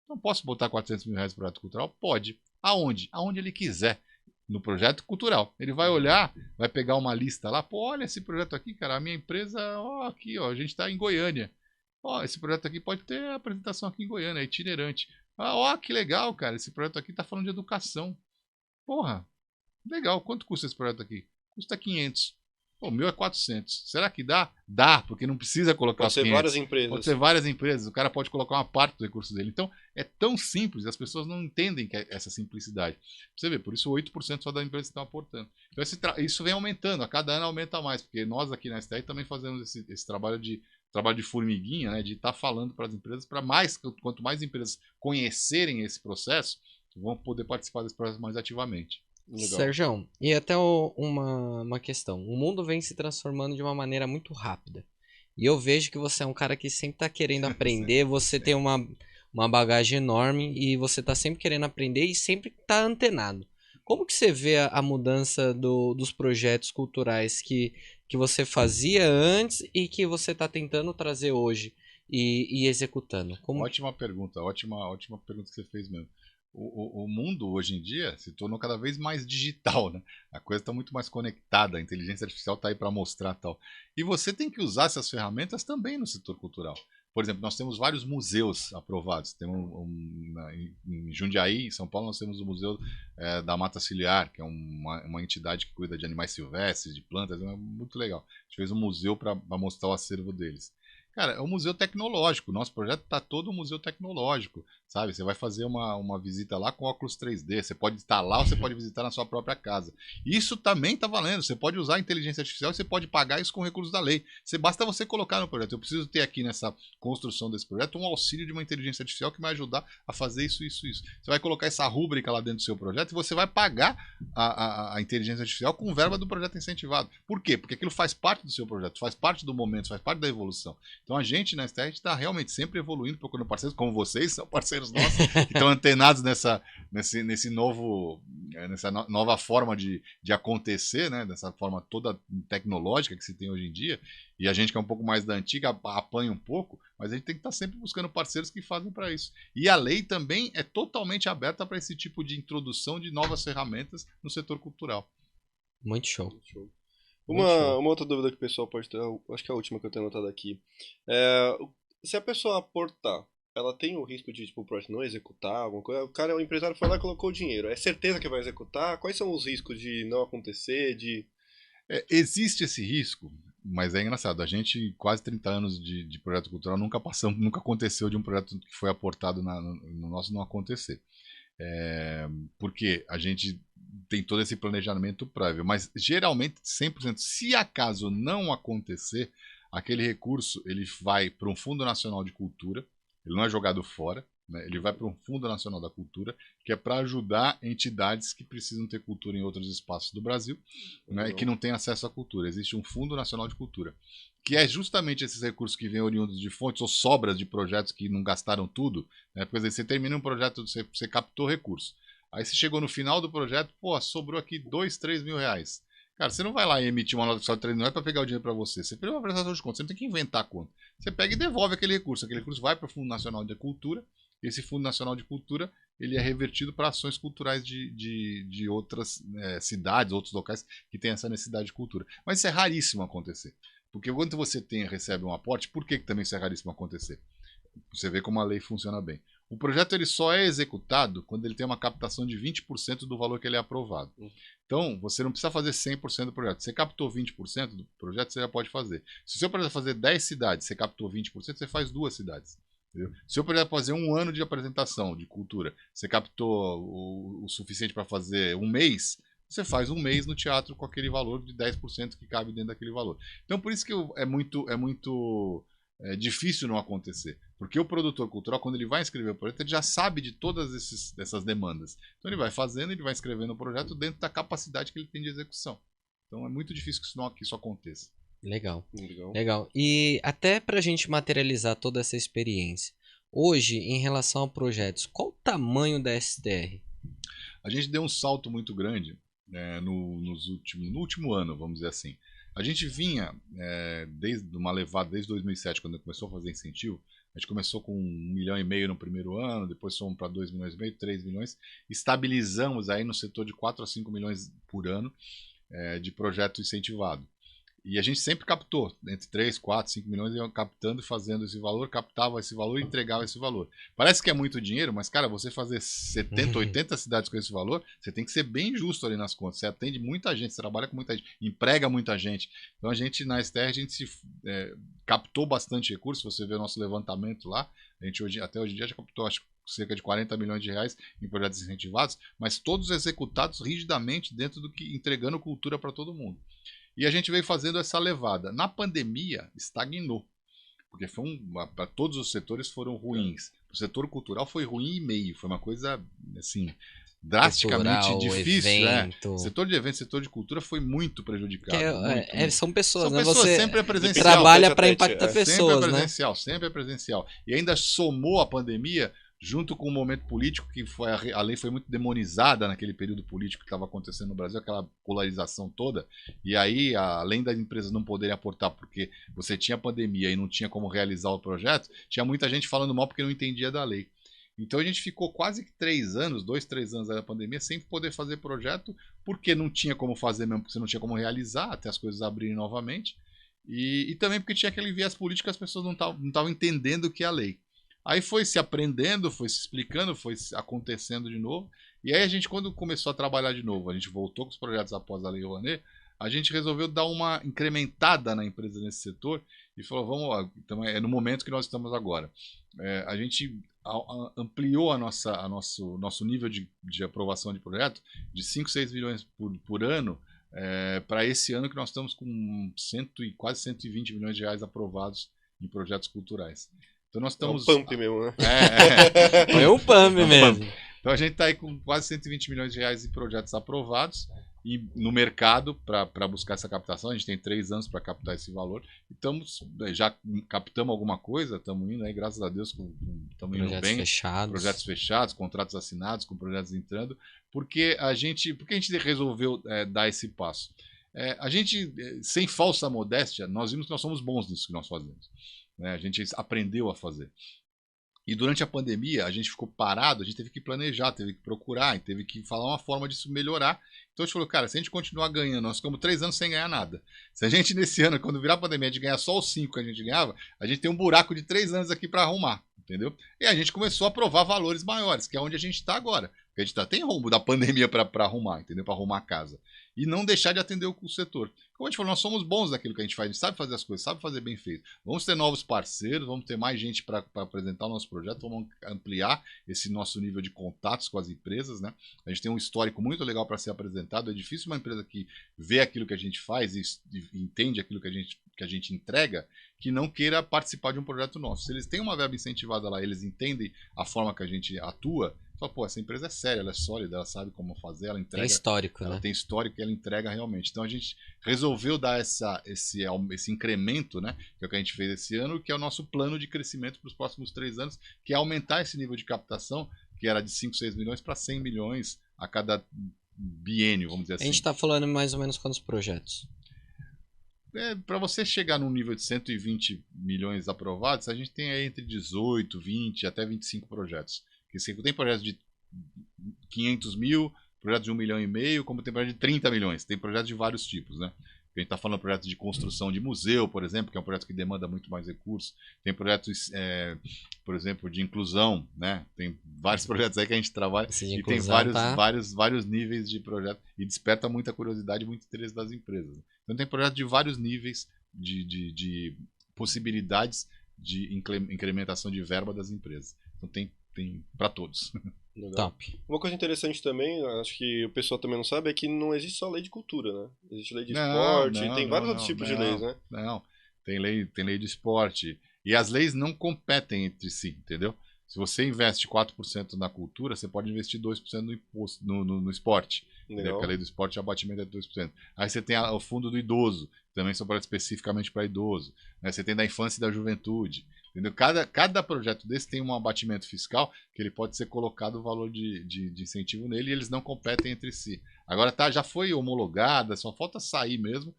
Não posso botar 400 mil reais no projeto cultural? Pode. Aonde? Aonde ele quiser. No projeto cultural. Ele vai olhar, vai pegar uma lista lá, pô, olha esse projeto aqui, cara, a minha empresa, ó, aqui, ó, a gente tá em Goiânia. Ó, esse projeto aqui pode ter apresentação aqui em Goiânia, é itinerante. Ah, ó, que legal, cara. Esse projeto aqui tá falando de educação. Porra, legal. Quanto custa esse projeto aqui? Custa 500. Pô, o meu é 400. Será que dá? Dá, porque não precisa colocar Pode ser 500. várias empresas. Pode ser várias empresas. O cara pode colocar uma parte do recurso dele. Então, é tão simples. As pessoas não entendem que é essa simplicidade. Você vê, por isso 8% só da empresa estão aportando. Então, isso vem aumentando. A cada ano aumenta mais. Porque nós aqui na STR também fazemos esse trabalho de formiguinha, né, de estar falando para as empresas, quanto mais empresas conhecerem esse processo, vão poder participar desse processo mais ativamente. Sérgio, e até uma questão. O mundo vem se transformando de uma maneira muito rápida. E eu vejo que você é um cara que sempre está querendo aprender, você tem uma bagagem enorme e você está sempre querendo aprender e sempre está antenado. Como que você vê a mudança dos projetos culturais que você fazia antes e que você está tentando trazer hoje e executando? Ótima pergunta que você fez mesmo. O mundo hoje em dia se tornou cada vez mais digital, né? A coisa está muito mais conectada, a inteligência artificial está aí para mostrar tal. E você tem que usar essas ferramentas também no setor cultural. Por exemplo, nós temos vários museus aprovados. Temos em Jundiaí, em São Paulo, nós temos o Museu da Mata Ciliar, que é uma entidade que cuida de animais silvestres, de plantas, é muito legal. A gente fez um museu para mostrar o acervo deles. Cara, é um museu tecnológico. Nosso projeto está todo um museu tecnológico, sabe? Você vai fazer uma visita lá com óculos 3D. Você pode estar lá ou você pode visitar na sua própria casa. Isso também está valendo. Você pode usar a inteligência artificial e você pode pagar isso com recursos da lei. Basta você colocar no projeto. Eu preciso ter aqui nessa construção desse projeto um auxílio de uma inteligência artificial que vai ajudar a fazer isso. Você vai colocar essa rúbrica lá dentro do seu projeto e você vai pagar a inteligência artificial com verba do projeto incentivado. Por quê? Porque aquilo faz parte do seu projeto, faz parte do momento, faz parte da evolução. Então a gente na STR está realmente sempre evoluindo, procurando parceiros, como vocês, são parceiros nossos, que estão antenados nessa nova forma de acontecer, né? Dessa forma toda tecnológica que se tem hoje em dia. E a gente que é um pouco mais da antiga apanha um pouco, mas a gente tem que estar sempre buscando parceiros que fazem para isso. E a lei também é totalmente aberta para esse tipo de introdução de novas ferramentas no setor cultural. Muito show. Uma outra dúvida que o pessoal pode ter, acho que é a última que eu tenho anotado aqui. Se a pessoa aportar, ela tem o risco de, tipo, o projeto não executar alguma coisa? O empresário foi lá e colocou o dinheiro. É certeza que vai executar? Quais são os riscos de não acontecer? Existe esse risco, mas é engraçado. A gente, quase 30 anos de projeto cultural, nunca aconteceu de um projeto que foi aportado no nosso não acontecer. Porque a gente tem todo esse planejamento prévio, mas geralmente 100%, se acaso não acontecer, aquele recurso ele vai para um Fundo Nacional de Cultura, ele não é jogado fora, né? Ele vai para um Fundo Nacional da Cultura, que é para ajudar entidades que precisam ter cultura em outros espaços do Brasil, né? E que não têm acesso à cultura. Existe um Fundo Nacional de Cultura, que é justamente esses recursos que vêm oriundos de fontes ou sobras de projetos que não gastaram tudo, né? Por exemplo, você termina um projeto, você captou recurso. Aí você chegou no final do projeto, sobrou aqui 2, 3 mil reais. Cara, você não vai lá e emitir uma nota só de 3 mil reais para pegar o dinheiro para você. Você fez uma prestação de conta, você não tem que inventar a conta. Você pega e devolve aquele recurso. Aquele recurso vai para o Fundo Nacional de Cultura. E esse Fundo Nacional de Cultura ele é revertido para ações culturais de outras cidades, outros locais que têm essa necessidade de cultura. Mas isso é raríssimo acontecer. Porque quando você recebe um aporte, por que também isso é raríssimo acontecer? Você vê como a lei funciona bem. O projeto ele só é executado quando ele tem uma captação de 20% do valor que ele é aprovado. Então, você não precisa fazer 100% do projeto. Você captou 20% do projeto, você já pode fazer. Se o seu projeto fazer 10 cidades, você captou 20%, você faz 2 cidades. Entendeu? Se o seu projeto fazer 1 ano de apresentação de cultura, você captou o suficiente para fazer 1 mês, você faz 1 mês no teatro com aquele valor de 10% que cabe dentro daquele valor. Então, por isso que é muito difícil não acontecer. Porque o produtor cultural, quando ele vai escrever o projeto, ele já sabe de todas essas demandas. Então ele vai fazendo, ele vai escrevendo o projeto dentro da capacidade que ele tem de execução. Então é muito difícil que isso aconteça. Legal. E até para a gente materializar toda essa experiência, hoje, em relação a projetos, qual o tamanho da STR? A gente deu um salto muito grande no último ano, vamos dizer assim. A gente vinha desde uma levada, desde 2007, quando começou a fazer incentivo. A gente começou com 1,5 milhão no primeiro ano, depois fomos para 2,5 milhões, 3 milhões. Estabilizamos aí no setor de 4 a 5 milhões por ano de projeto incentivado. E a gente sempre captou, entre 3, 4, 5 milhões, iam captando e fazendo esse valor, captava esse valor e entregava esse valor. Parece que é muito dinheiro, mas, cara, você fazer 70, 80 cidades com esse valor, você tem que ser bem justo ali nas contas. Você atende muita gente, você trabalha com muita gente, emprega muita gente. Então, a gente, na STR, a gente captou bastante recursos. Você vê o nosso levantamento lá, a gente até hoje em dia já captou, acho, cerca de 40 milhões de reais em projetos incentivados, mas todos executados rigidamente dentro do que entregando cultura para todo mundo. E a gente veio fazendo essa levada. Na pandemia, estagnou. Porque para todos os setores foram ruins. O setor cultural foi ruim e meio. Foi uma coisa, assim, drasticamente cultural, difícil. O setor de eventos, setor de cultura foi muito prejudicado. São pessoas, né? Você sempre é presencial. Trabalha para impactar pessoas, sempre sempre é presencial. E ainda somou a pandemia junto com o momento político, que a lei foi muito demonizada naquele período político que estava acontecendo no Brasil, aquela polarização toda, e aí, além das empresas não poderem aportar porque você tinha pandemia e não tinha como realizar o projeto, tinha muita gente falando mal porque não entendia da lei. Então a gente ficou quase 3 anos, 2, 3 anos da pandemia, sem poder fazer projeto, porque não tinha como fazer mesmo, porque você não tinha como realizar, até as coisas abrirem novamente, e também porque tinha aquele viés político que as pessoas não estavam entendendo o que é a lei. Aí foi se aprendendo, foi se explicando, foi acontecendo de novo. E aí a gente, quando começou a trabalhar de novo, a gente voltou com os projetos após a Lei Rouanet, a gente resolveu dar uma incrementada na empresa nesse setor e falou, vamos lá, então é no momento que nós estamos agora. A gente ampliou nosso nível de aprovação de projeto de 5, 6 milhões por ano para esse ano que nós estamos com quase 120 milhões de reais aprovados em projetos culturais. Então nós estamos... É um pump mesmo, né? É um pump mesmo. Então a gente está aí com quase 120 milhões de reais em projetos aprovados no mercado para buscar essa captação. A gente tem 3 anos para captar esse valor. E já captamos alguma coisa, estamos indo aí, graças a Deus, estamos indo bem. Projetos fechados, contratos assinados, com projetos entrando. Porque a gente resolveu dar esse passo? A gente, sem falsa modéstia, nós vimos que nós somos bons nisso que nós fazemos. Né? A gente aprendeu a fazer. E durante a pandemia, a gente ficou parado, a gente teve que planejar, teve que procurar, teve que falar uma forma disso melhorar. Então a gente falou, cara, se a gente continuar ganhando, nós ficamos 3 anos sem ganhar nada. Se a gente nesse ano, quando virar a pandemia, a gente ganhar só os 5 que a gente ganhava, a gente tem um buraco de 3 anos aqui para arrumar, entendeu? E a gente começou a provar valores maiores, que é onde a gente está agora. Porque a gente tem rombo da pandemia para arrumar, entendeu? Para arrumar a casa. E não deixar de atender o setor. Como a gente falou, nós somos bons naquilo que a gente faz, a gente sabe fazer as coisas, sabe fazer bem feito. Vamos ter novos parceiros, vamos ter mais gente para apresentar o nosso projeto, vamos ampliar esse nosso nível de contatos com as empresas, né? A gente tem um histórico muito legal para ser apresentado. É difícil uma empresa que vê aquilo que a gente faz e entende aquilo que a gente entrega, que não queira participar de um projeto nosso. Se eles têm uma verba incentivada lá, eles entendem a forma que a gente atua, fala, pô, essa empresa é séria, ela é sólida, ela sabe como fazer, ela entrega. Tem histórico, ela né? tem histórico e ela entrega realmente. Então a gente resolveu dar esse incremento, né? Que é o que a gente fez esse ano, que é o nosso plano de crescimento para os próximos 3 anos, que é aumentar esse nível de captação, que era de 5, 6 milhões para 100 milhões a cada biênio, vamos dizer assim. A gente está falando mais ou menos quantos projetos? Para você chegar num nível de 120 milhões aprovados, a gente tem aí entre 18, 20 até 25 projetos. Porque tem projetos de 500 mil, projetos de 1,5 milhão, como tem projetos de 30 milhões. Tem projetos de vários tipos, né? A gente está falando de projetos de construção de museu, por exemplo, que é um projeto que demanda muito mais recursos. Tem projetos, por exemplo, de inclusão, né? Tem vários projetos aí que a gente trabalha e tem vários níveis de projeto e desperta muita curiosidade e muito interesse das empresas. Então tem projetos de vários níveis de possibilidades de incrementação de verba das empresas. Então tem para todos. Legal. Top. Uma coisa interessante também, acho que o pessoal também não sabe, é que não existe só lei de cultura, né? Existe lei de esporte, tem vários outros tipos de leis, né? Não, tem lei de esporte. E as leis não competem entre si, entendeu? Se você investe 4% na cultura, você pode investir 2% no imposto, no esporte. Porque a lei do esporte, o abatimento é de 2%. Aí você tem o fundo do idoso, também só para especificamente para idoso. Né? Você tem da infância e da juventude. Entendeu? Cada projeto desse tem um abatimento fiscal que ele pode ser colocado o valor de incentivo nele e eles não competem entre si. Agora já foi homologada, só falta sair mesmo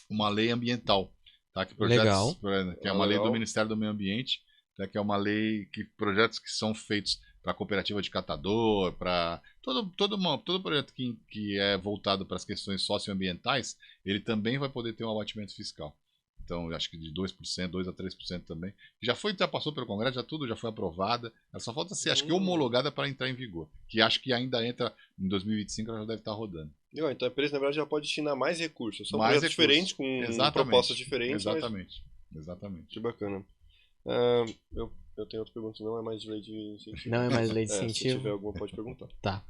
uma lei ambiental. Tá? Legal. Que é uma lei do Ministério do Meio Ambiente, tá? Que é uma lei que projetos que são feitos para cooperativa de catador, para todo projeto que é voltado para as questões socioambientais, ele também vai poder ter um abatimento fiscal. Então, acho que de 2%, 2 a 3% também. Já passou pelo Congresso, tudo já foi aprovada. Ela só falta ser, acho que homologada para entrar em vigor. Que acho que ainda entra em 2025, ela já deve estar rodando. Então a empresa, na verdade, já pode destinar mais recursos. São projetos diferentes, com propostas diferentes. Exatamente. Que bacana. Eu tenho outra pergunta, não é mais de lei de incentivo. Não é mais lei de incentivo? Se tiver alguma, pode perguntar. Tá.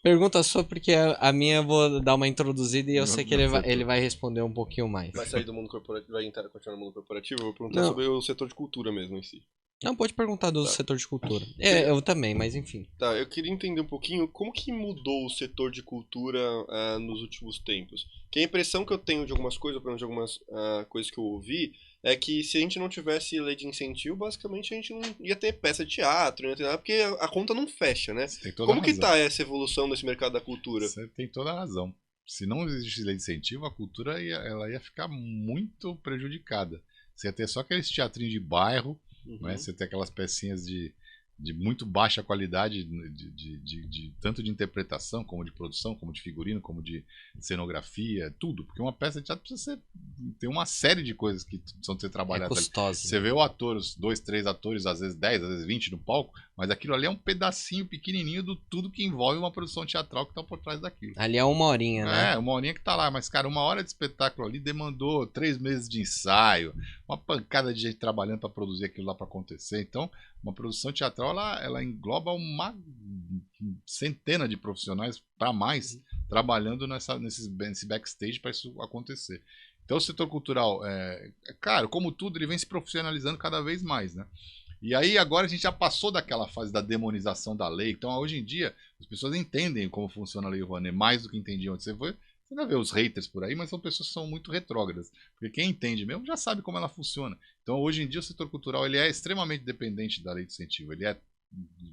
Pergunta sua, porque a minha eu vou dar uma introduzida e eu sei que ele vai responder um pouquinho mais. Vai sair do mundo corporativo, vai continuar no mundo corporativo? Eu vou perguntar sobre o setor de cultura mesmo em si. Não, pode perguntar do setor de cultura. Eu também, mas enfim. Tá, eu queria entender um pouquinho como que mudou o setor de cultura nos últimos tempos. Que a impressão que eu tenho de algumas coisas, pelo menos de algumas coisas que eu ouvi, é que se a gente não tivesse lei de incentivo, basicamente a gente não ia ter peça de teatro, não ia ter nada, porque a conta não fecha, né? Como que tá essa evolução desse mercado da cultura? Você tem toda a razão. Se não existisse lei de incentivo, a cultura ela ia ficar muito prejudicada. Você ia ter só aqueles teatrinhos de bairro, né? Você tem aquelas pecinhas de muito baixa qualidade, tanto de interpretação, como de produção, como de figurino, como de cenografia, tudo. Porque uma peça de teatro precisa ter uma série de coisas que precisam ser trabalhadas. É custosa. Você vê o ator, os 2, 3 atores, às vezes 10, às vezes 20 no palco, mas aquilo ali é um pedacinho pequenininho do tudo que envolve uma produção teatral que está por trás daquilo. Ali é 1 horinha, né? 1 horinha que tá lá, mas cara, 1 hora de espetáculo ali demandou 3 meses de ensaio, uma pancada de gente trabalhando para produzir aquilo lá para acontecer. Então, uma produção teatral ela engloba uma centena de profissionais para mais trabalhando nesse backstage para isso acontecer. Então o setor cultural, claro, como tudo, ele vem se profissionalizando cada vez mais, né? E aí agora a gente já passou daquela fase da demonização da lei. Então hoje em dia as pessoas entendem como funciona a Lei Rouanet mais do que entendiam antes. Você ainda vê os haters por aí, mas são pessoas que são muito retrógradas. Porque quem entende mesmo já sabe como ela funciona. Então hoje em dia o setor cultural ele é extremamente dependente da lei de incentivo. Ele é,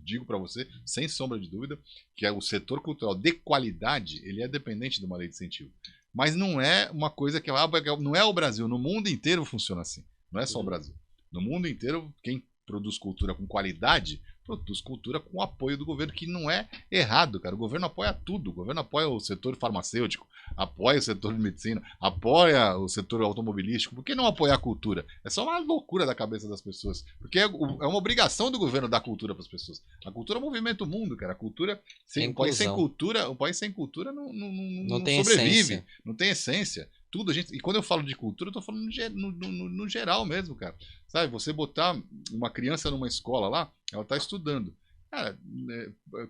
digo para você, sem sombra de dúvida, que é o setor cultural de qualidade, ele é dependente de uma lei de incentivo. Mas não é uma coisa que não é o Brasil, no mundo inteiro funciona assim. Não é só o Brasil. No mundo inteiro, quem produz cultura com qualidade, produz cultura com o apoio do governo, que não é errado, cara. O governo apoia tudo. O governo apoia o setor farmacêutico, apoia o setor de medicina, apoia o setor automobilístico. Por que não apoiar a cultura? É só uma loucura da cabeça das pessoas. Porque é uma obrigação do governo dar cultura para as pessoas. A cultura movimenta o mundo, cara. A cultura, um país sem cultura não tem sobrevive, essência. não tem essência. Tudo a gente. E quando eu falo de cultura, eu tô falando no geral mesmo, cara. Sabe, você botar uma criança numa escola lá, ela tá estudando. Cara,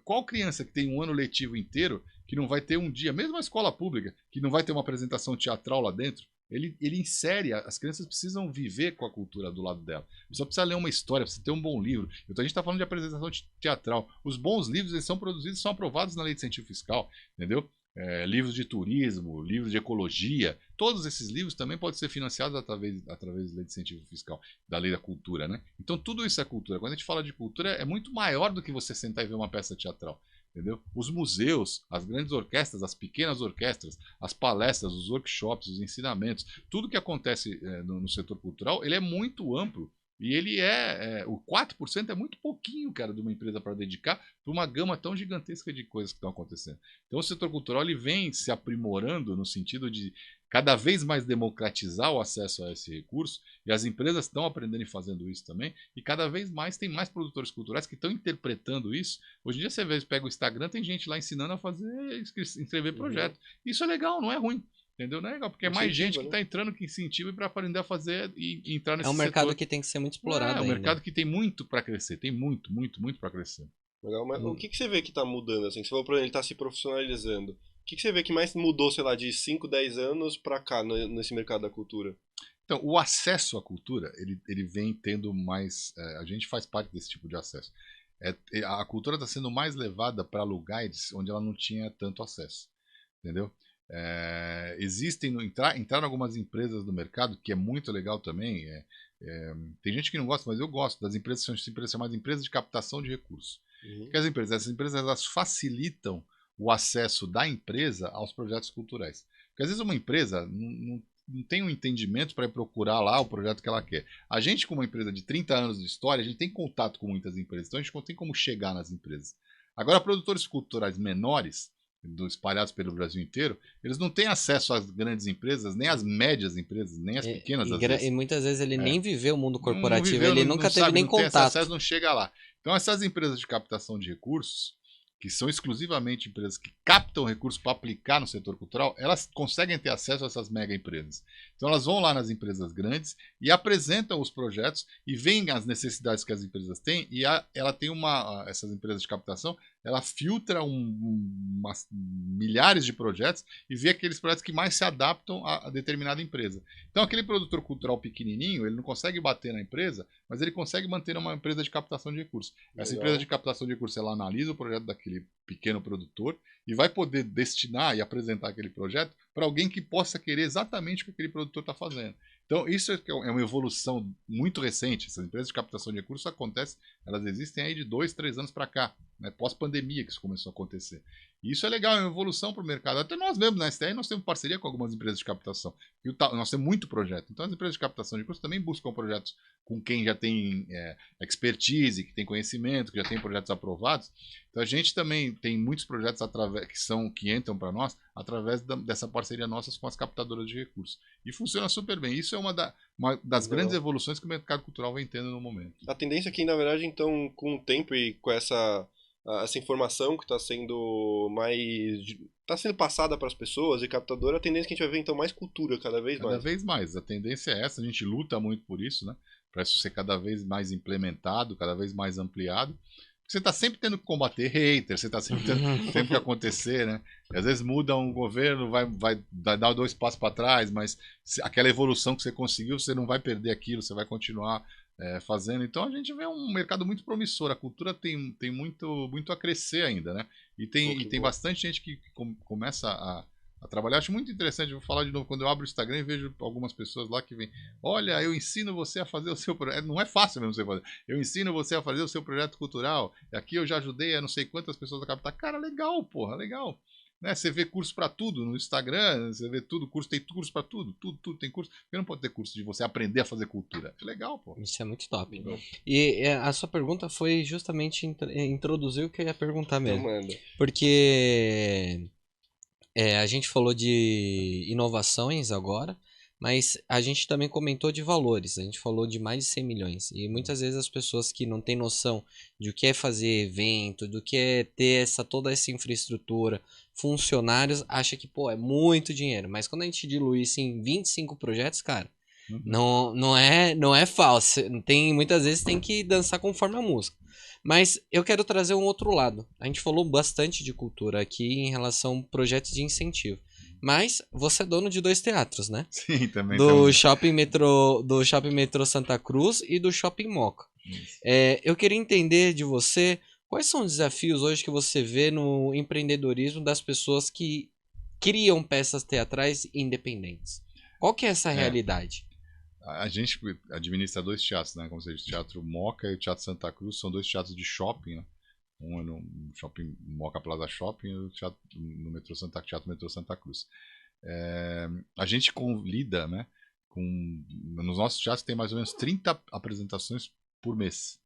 qual criança que tem um ano letivo inteiro que não vai ter um dia, mesmo a escola pública, que não vai ter uma apresentação teatral lá dentro? Ele insere, as crianças precisam viver com a cultura do lado dela. Só precisa ler uma história, precisa ter um bom livro. Então a gente está falando de apresentação teatral. Os bons livros eles são produzidos, são aprovados na lei de incentivo fiscal, entendeu? Livros de turismo, livros de ecologia, todos esses livros também podem ser financiados através da lei de incentivo fiscal, da lei da cultura, né? Então tudo isso é cultura. Quando a gente fala de cultura, é muito maior do que você sentar e ver uma peça teatral, entendeu? Os museus, as grandes orquestras, as pequenas orquestras, as palestras, os workshops, os ensinamentos, tudo que acontece no setor cultural, ele é muito amplo. E ele o 4% é muito pouquinho, cara, de uma empresa para dedicar para uma gama tão gigantesca de coisas que estão acontecendo. Então o setor cultural ele vem se aprimorando no sentido de cada vez mais democratizar o acesso a esse recurso, e as empresas estão aprendendo e fazendo isso também, e cada vez mais tem mais produtores culturais que estão interpretando isso. Hoje em dia você pega o Instagram, tem gente lá ensinando a escrever projeto. Isso é legal, não é ruim. Entendeu? Não é legal, porque é mais gente que está entrando que incentiva para aprender a fazer e entrar nesse setor. É um mercado que tem que ser muito explorado. É um mercado que tem muito para crescer, tem muito para crescer. Legal, mas o que você vê que está mudando? Assim? Você falou para ele está se profissionalizando. O que você vê que mais mudou, sei lá, de 5, 10 anos para cá, nesse mercado da cultura? Então, o acesso à cultura, ele vem tendo mais... a gente faz parte desse tipo de acesso. A cultura está sendo mais levada para lugares onde ela não tinha tanto acesso, entendeu? Entraram algumas empresas no mercado, que é muito legal também. Tem gente que não gosta, mas eu gosto das empresas, são chamadas empresas de captação de recursos. Porque essas empresas elas facilitam o acesso da empresa aos projetos culturais. Porque às vezes uma empresa não tem um entendimento para ir procurar lá o projeto que ela quer. A gente, como uma empresa de 30 anos de história, a gente tem contato com muitas empresas, então a gente não tem como chegar nas empresas. Agora, produtores culturais menores, espalhados pelo Brasil inteiro, eles não têm acesso às grandes empresas, nem às médias empresas, nem às pequenas. E muitas vezes ele nem viveu o mundo corporativo, ele nunca teve nem contato. Tem esse acesso, não chega lá. Então essas empresas de captação de recursos, que são exclusivamente empresas que captam recursos para aplicar no setor cultural, elas conseguem ter acesso a essas mega empresas. Então elas vão lá nas empresas grandes e apresentam os projetos e veem as necessidades que as empresas têm, e ela tem essas empresas de captação, ela filtra milhares de projetos e vê aqueles projetos que mais se adaptam a determinada empresa. Então aquele produtor cultural pequenininho, ele não consegue bater na empresa, mas ele consegue manter uma empresa de captação de recursos. Essa empresa de captação de recursos, ela analisa o projeto daquele pequeno produtor e vai poder destinar e apresentar aquele projeto para alguém que possa querer exatamente o que aquele produtor está fazendo. Então, isso é uma evolução muito recente. Essas empresas de captação de recursos acontecem, elas existem aí de 2, 3 anos para cá, né? Pós-pandemia que isso começou a acontecer. E isso é legal, é uma evolução para o mercado. Até nós mesmos, na STR, nós temos parceria com algumas empresas de captação. E nós temos muito projeto. Então, as empresas de captação de recursos também buscam projetos com quem já tem expertise, que tem conhecimento, que já tem projetos aprovados. Então, a gente também tem muitos projetos que entram para nós através dessa parceria nossa com as captadoras de recursos. E funciona super bem. Isso é uma das grandes evoluções que o mercado cultural vem tendo no momento. A tendência é que, na verdade, então, com o tempo e com essa informação que está sendo passada para as pessoas e captadora, a tendência é que a gente vai ver então mais cultura cada vez mais. Cada vez mais. A tendência é essa, a gente luta muito por isso, né? Para isso ser cada vez mais implementado, cada vez mais ampliado. Você tá sempre tendo que combater hater, você tá sempre tendo sempre que acontecer, né? E às vezes muda um governo, vai dar 2 passos para trás, mas aquela evolução que você conseguiu, você não vai perder aquilo, você vai continuar fazendo. Então a gente vê um mercado muito promissor. A cultura tem muito a crescer ainda, né? E tem bastante gente que começa a trabalhar. Acho muito interessante, vou falar de novo, quando eu abro o Instagram e vejo algumas pessoas lá que vêm, olha, eu ensino você a fazer o seu projeto, não é fácil mesmo você fazer, eu ensino você a fazer o seu projeto cultural, aqui eu já ajudei a não sei quantas pessoas a captar, cara, legal, porra, legal. Né? Você vê curso para tudo no Instagram, você vê tudo, tem curso para tudo tem curso. Porque não pode ter curso de você aprender a fazer cultura. É legal, pô. Isso é muito top. E a sua pergunta foi justamente introduzir o que eu ia perguntar mesmo. Porque a gente falou de inovações agora, mas a gente também comentou de valores. A gente falou de mais de 100 milhões. E muitas vezes as pessoas que não têm noção de o que é fazer evento, do que é ter toda essa infraestrutura, funcionários, acham que, pô, é muito dinheiro. Mas quando a gente dilui isso em 25 projetos, cara, não é falso. Muitas vezes tem que dançar conforme a música. Mas eu quero trazer um outro lado. A gente falou bastante de cultura aqui em relação a projetos de incentivo. Mas você é dono de 2 teatros, né? Sim, também. Do Shopping Metrô Santa Cruz e do Shopping Moca. Eu queria entender de você quais são os desafios hoje que você vê no empreendedorismo das pessoas que criam peças teatrais independentes. Qual que é essa realidade? A gente administra 2 teatros, né? Como você diz, o Teatro Moca e o Teatro Santa Cruz, são 2 teatros de shopping, né? Um é no Shopping Moca Plaza Shopping e o teatro no Teatro Metrô Santa Cruz. A gente lida, né? Nos nossos teatros tem mais ou menos 30 apresentações por mês.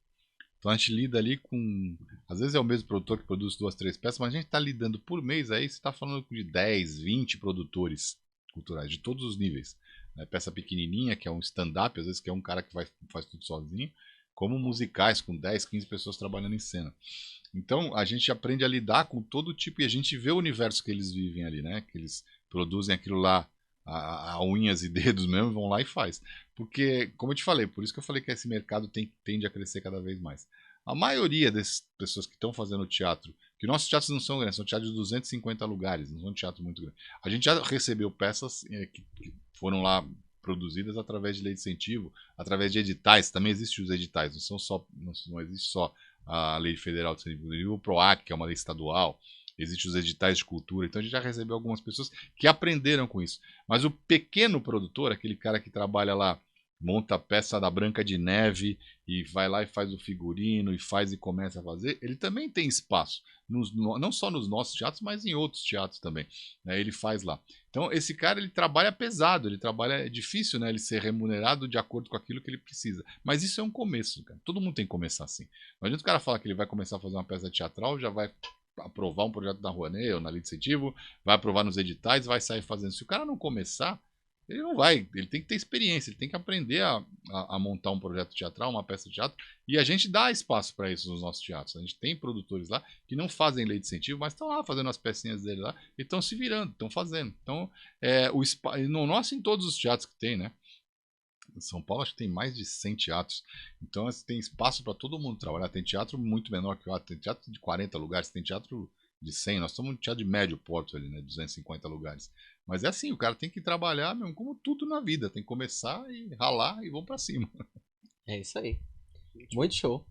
Então a gente lida ali com... Às vezes é o mesmo produtor que produz 2, 3 peças, mas a gente está lidando por mês aí, você está falando de 10, 20 produtores culturais, de todos os níveis. Peça pequenininha, que é um stand-up, às vezes que é um cara que faz tudo sozinho, como musicais com 10, 15 pessoas trabalhando em cena. Então a gente aprende a lidar com todo tipo e a gente vê o universo que eles vivem ali, né? Que eles produzem aquilo lá a unhas e dedos mesmo, vão lá e faz. Porque, como eu te falei, por isso que eu falei que esse mercado tende a crescer cada vez mais. A maioria dessas pessoas que estão fazendo teatro, que nossos teatros não são grandes, são teatros de 250 lugares, não são teatro muito grande. A gente já recebeu peças que foram lá produzidas através de lei de incentivo, através de editais. Também existem os editais, não existe só a lei federal de incentivo, o PROAC, que é uma lei estadual, existem os editais de cultura. Então a gente já recebeu algumas pessoas que aprenderam com isso. Mas o pequeno produtor, aquele cara que trabalha lá, monta a peça da Branca de Neve e vai lá e faz o figurino e começa a fazer, ele também tem espaço, não só nos nossos teatros, mas em outros teatros também, né? Ele faz lá. Então esse cara, ele trabalha pesado, é difícil, né, ele ser remunerado de acordo com aquilo que ele precisa, mas isso é um começo, cara. Todo mundo tem que começar assim. Não adianta o cara falar que ele vai começar a fazer uma peça teatral, já vai aprovar um projeto da Rouanet ou na lei de incentivo, vai aprovar nos editais, vai sair fazendo. Se o cara não começar, ele não vai, ele tem que ter experiência, ele tem que aprender a montar um projeto teatral, uma peça de teatro, e a gente dá espaço para isso nos nossos teatros. A gente tem produtores lá que não fazem lei de incentivo, mas estão lá fazendo as pecinhas dele lá e estão se virando, estão fazendo. Então, no nosso, em todos os teatros que tem, né? Em São Paulo acho que tem mais de 100 teatros, então tem espaço para todo mundo trabalhar. Tem teatro muito menor que o outro, tem teatro de 40 lugares, tem teatro de 100, nós estamos no teatro de médio porte ali, né, 250 lugares. Mas é assim, o cara tem que trabalhar mesmo, como tudo na vida, tem que começar e ralar e vamos pra cima. É isso aí. Muito show.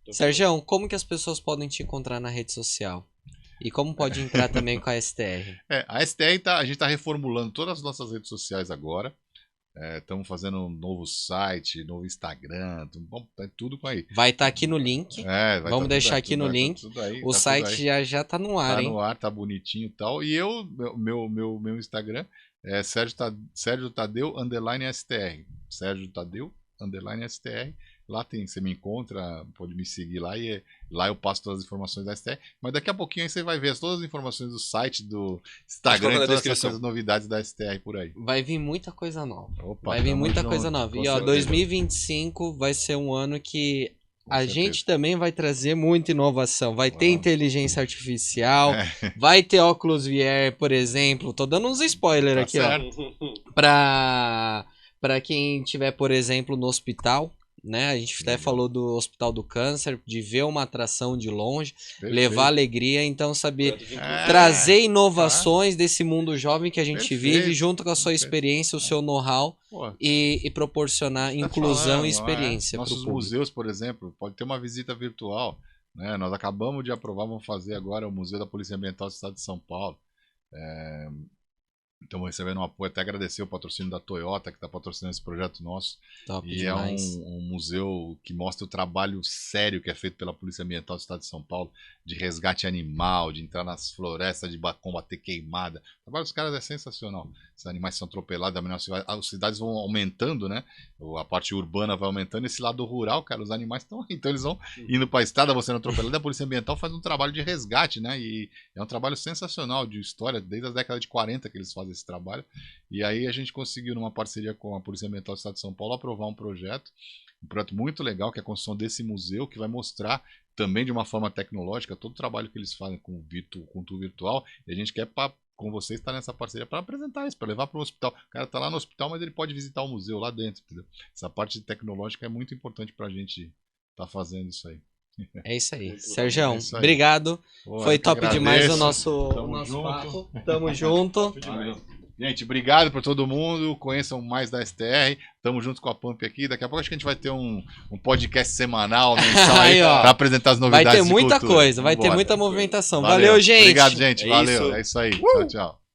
Sérgio, como que as pessoas podem te encontrar na rede social? E como pode entrar também com a STR? A STR, a gente tá reformulando todas as nossas redes sociais agora. Estamos fazendo um novo site, novo Instagram, tudo com aí. Vai estar aqui no link. Vamos deixar aqui no link. O site já tá no ar, hein? Tá no ar, tá bonitinho e tal. E meu Instagram é Sérgio Tadeu _STR. Sérgio Tadeu _STR. Lá você me encontra, pode me seguir lá e lá eu passo todas as informações da STR. Mas daqui a pouquinho aí você vai ver todas as informações do site, do Instagram, e todas essas novidades da STR por aí. Vai vir muita coisa nova. Vai vir muita coisa nova. E 2025 vai ser um ano que a gente também vai trazer muita inovação. Vai ter inteligência artificial, vai ter óculos VR, por exemplo. Tô dando uns spoilers aqui, certo. Ó. Pra quem tiver, por exemplo, no hospital, né? A gente até falou do Hospital do Câncer, de ver uma atração de longe, Perfeito. levar alegria, então saber É, trazer inovações desse mundo jovem que a gente Perfeito. vive, junto com a sua Perfeito. experiência, o seu know-how Pô, e proporcionar tá inclusão falando, e não é? experiência para o Nossos público. museus, por exemplo, pode ter uma visita virtual, né? Nós acabamos de aprovar, vamos fazer agora o Museu da Polícia Ambiental do Estado de São Paulo. Estamos recebendo um apoio, até agradecer o patrocínio da Toyota, que está patrocinando esse projeto nosso. Top E demais. é um museu que mostra o trabalho sério que é feito pela Polícia Ambiental do Estado de São Paulo, de resgate animal, de entrar nas florestas, de combater queimada. O trabalho dos caras é sensacional. Esses animais são atropelados, as cidades vão aumentando, né? A parte urbana vai aumentando, esse lado rural, cara, os animais estão aí. Então eles vão indo para a estrada, você não atropelado, a Polícia Ambiental faz um trabalho de resgate, né? E é um trabalho sensacional de história, desde a década de 40 que eles fazem esse trabalho. E aí a gente conseguiu, numa parceria com a Polícia Ambiental do Estado de São Paulo, aprovar um projeto muito legal, que é a construção desse museu, que vai mostrar também de uma forma tecnológica todo o trabalho que eles fazem com o tour virtual. E a gente quer, com vocês, estar nessa parceria para apresentar isso, para levar para o hospital. O cara está lá no hospital, mas ele pode visitar o museu lá dentro, entendeu? Essa parte tecnológica é muito importante para a gente estar fazendo isso aí. É isso aí. Muito Sergião, é isso aí. obrigado. Pô, Foi eu que top demais o agradeço. nosso Tamo junto. papo. Tamo junto. Gente, obrigado por todo mundo. Conheçam mais da STR. Tamo junto com a Pump aqui. Daqui a pouco acho que a gente vai ter um podcast semanal, mensal aí, Aí, ó. para apresentar as Vai novidades ter de muita cultura. coisa, vai ter Vambora. muita movimentação. Valeu, gente. Obrigado, gente. É Valeu. isso. É isso aí. Tchau, tchau.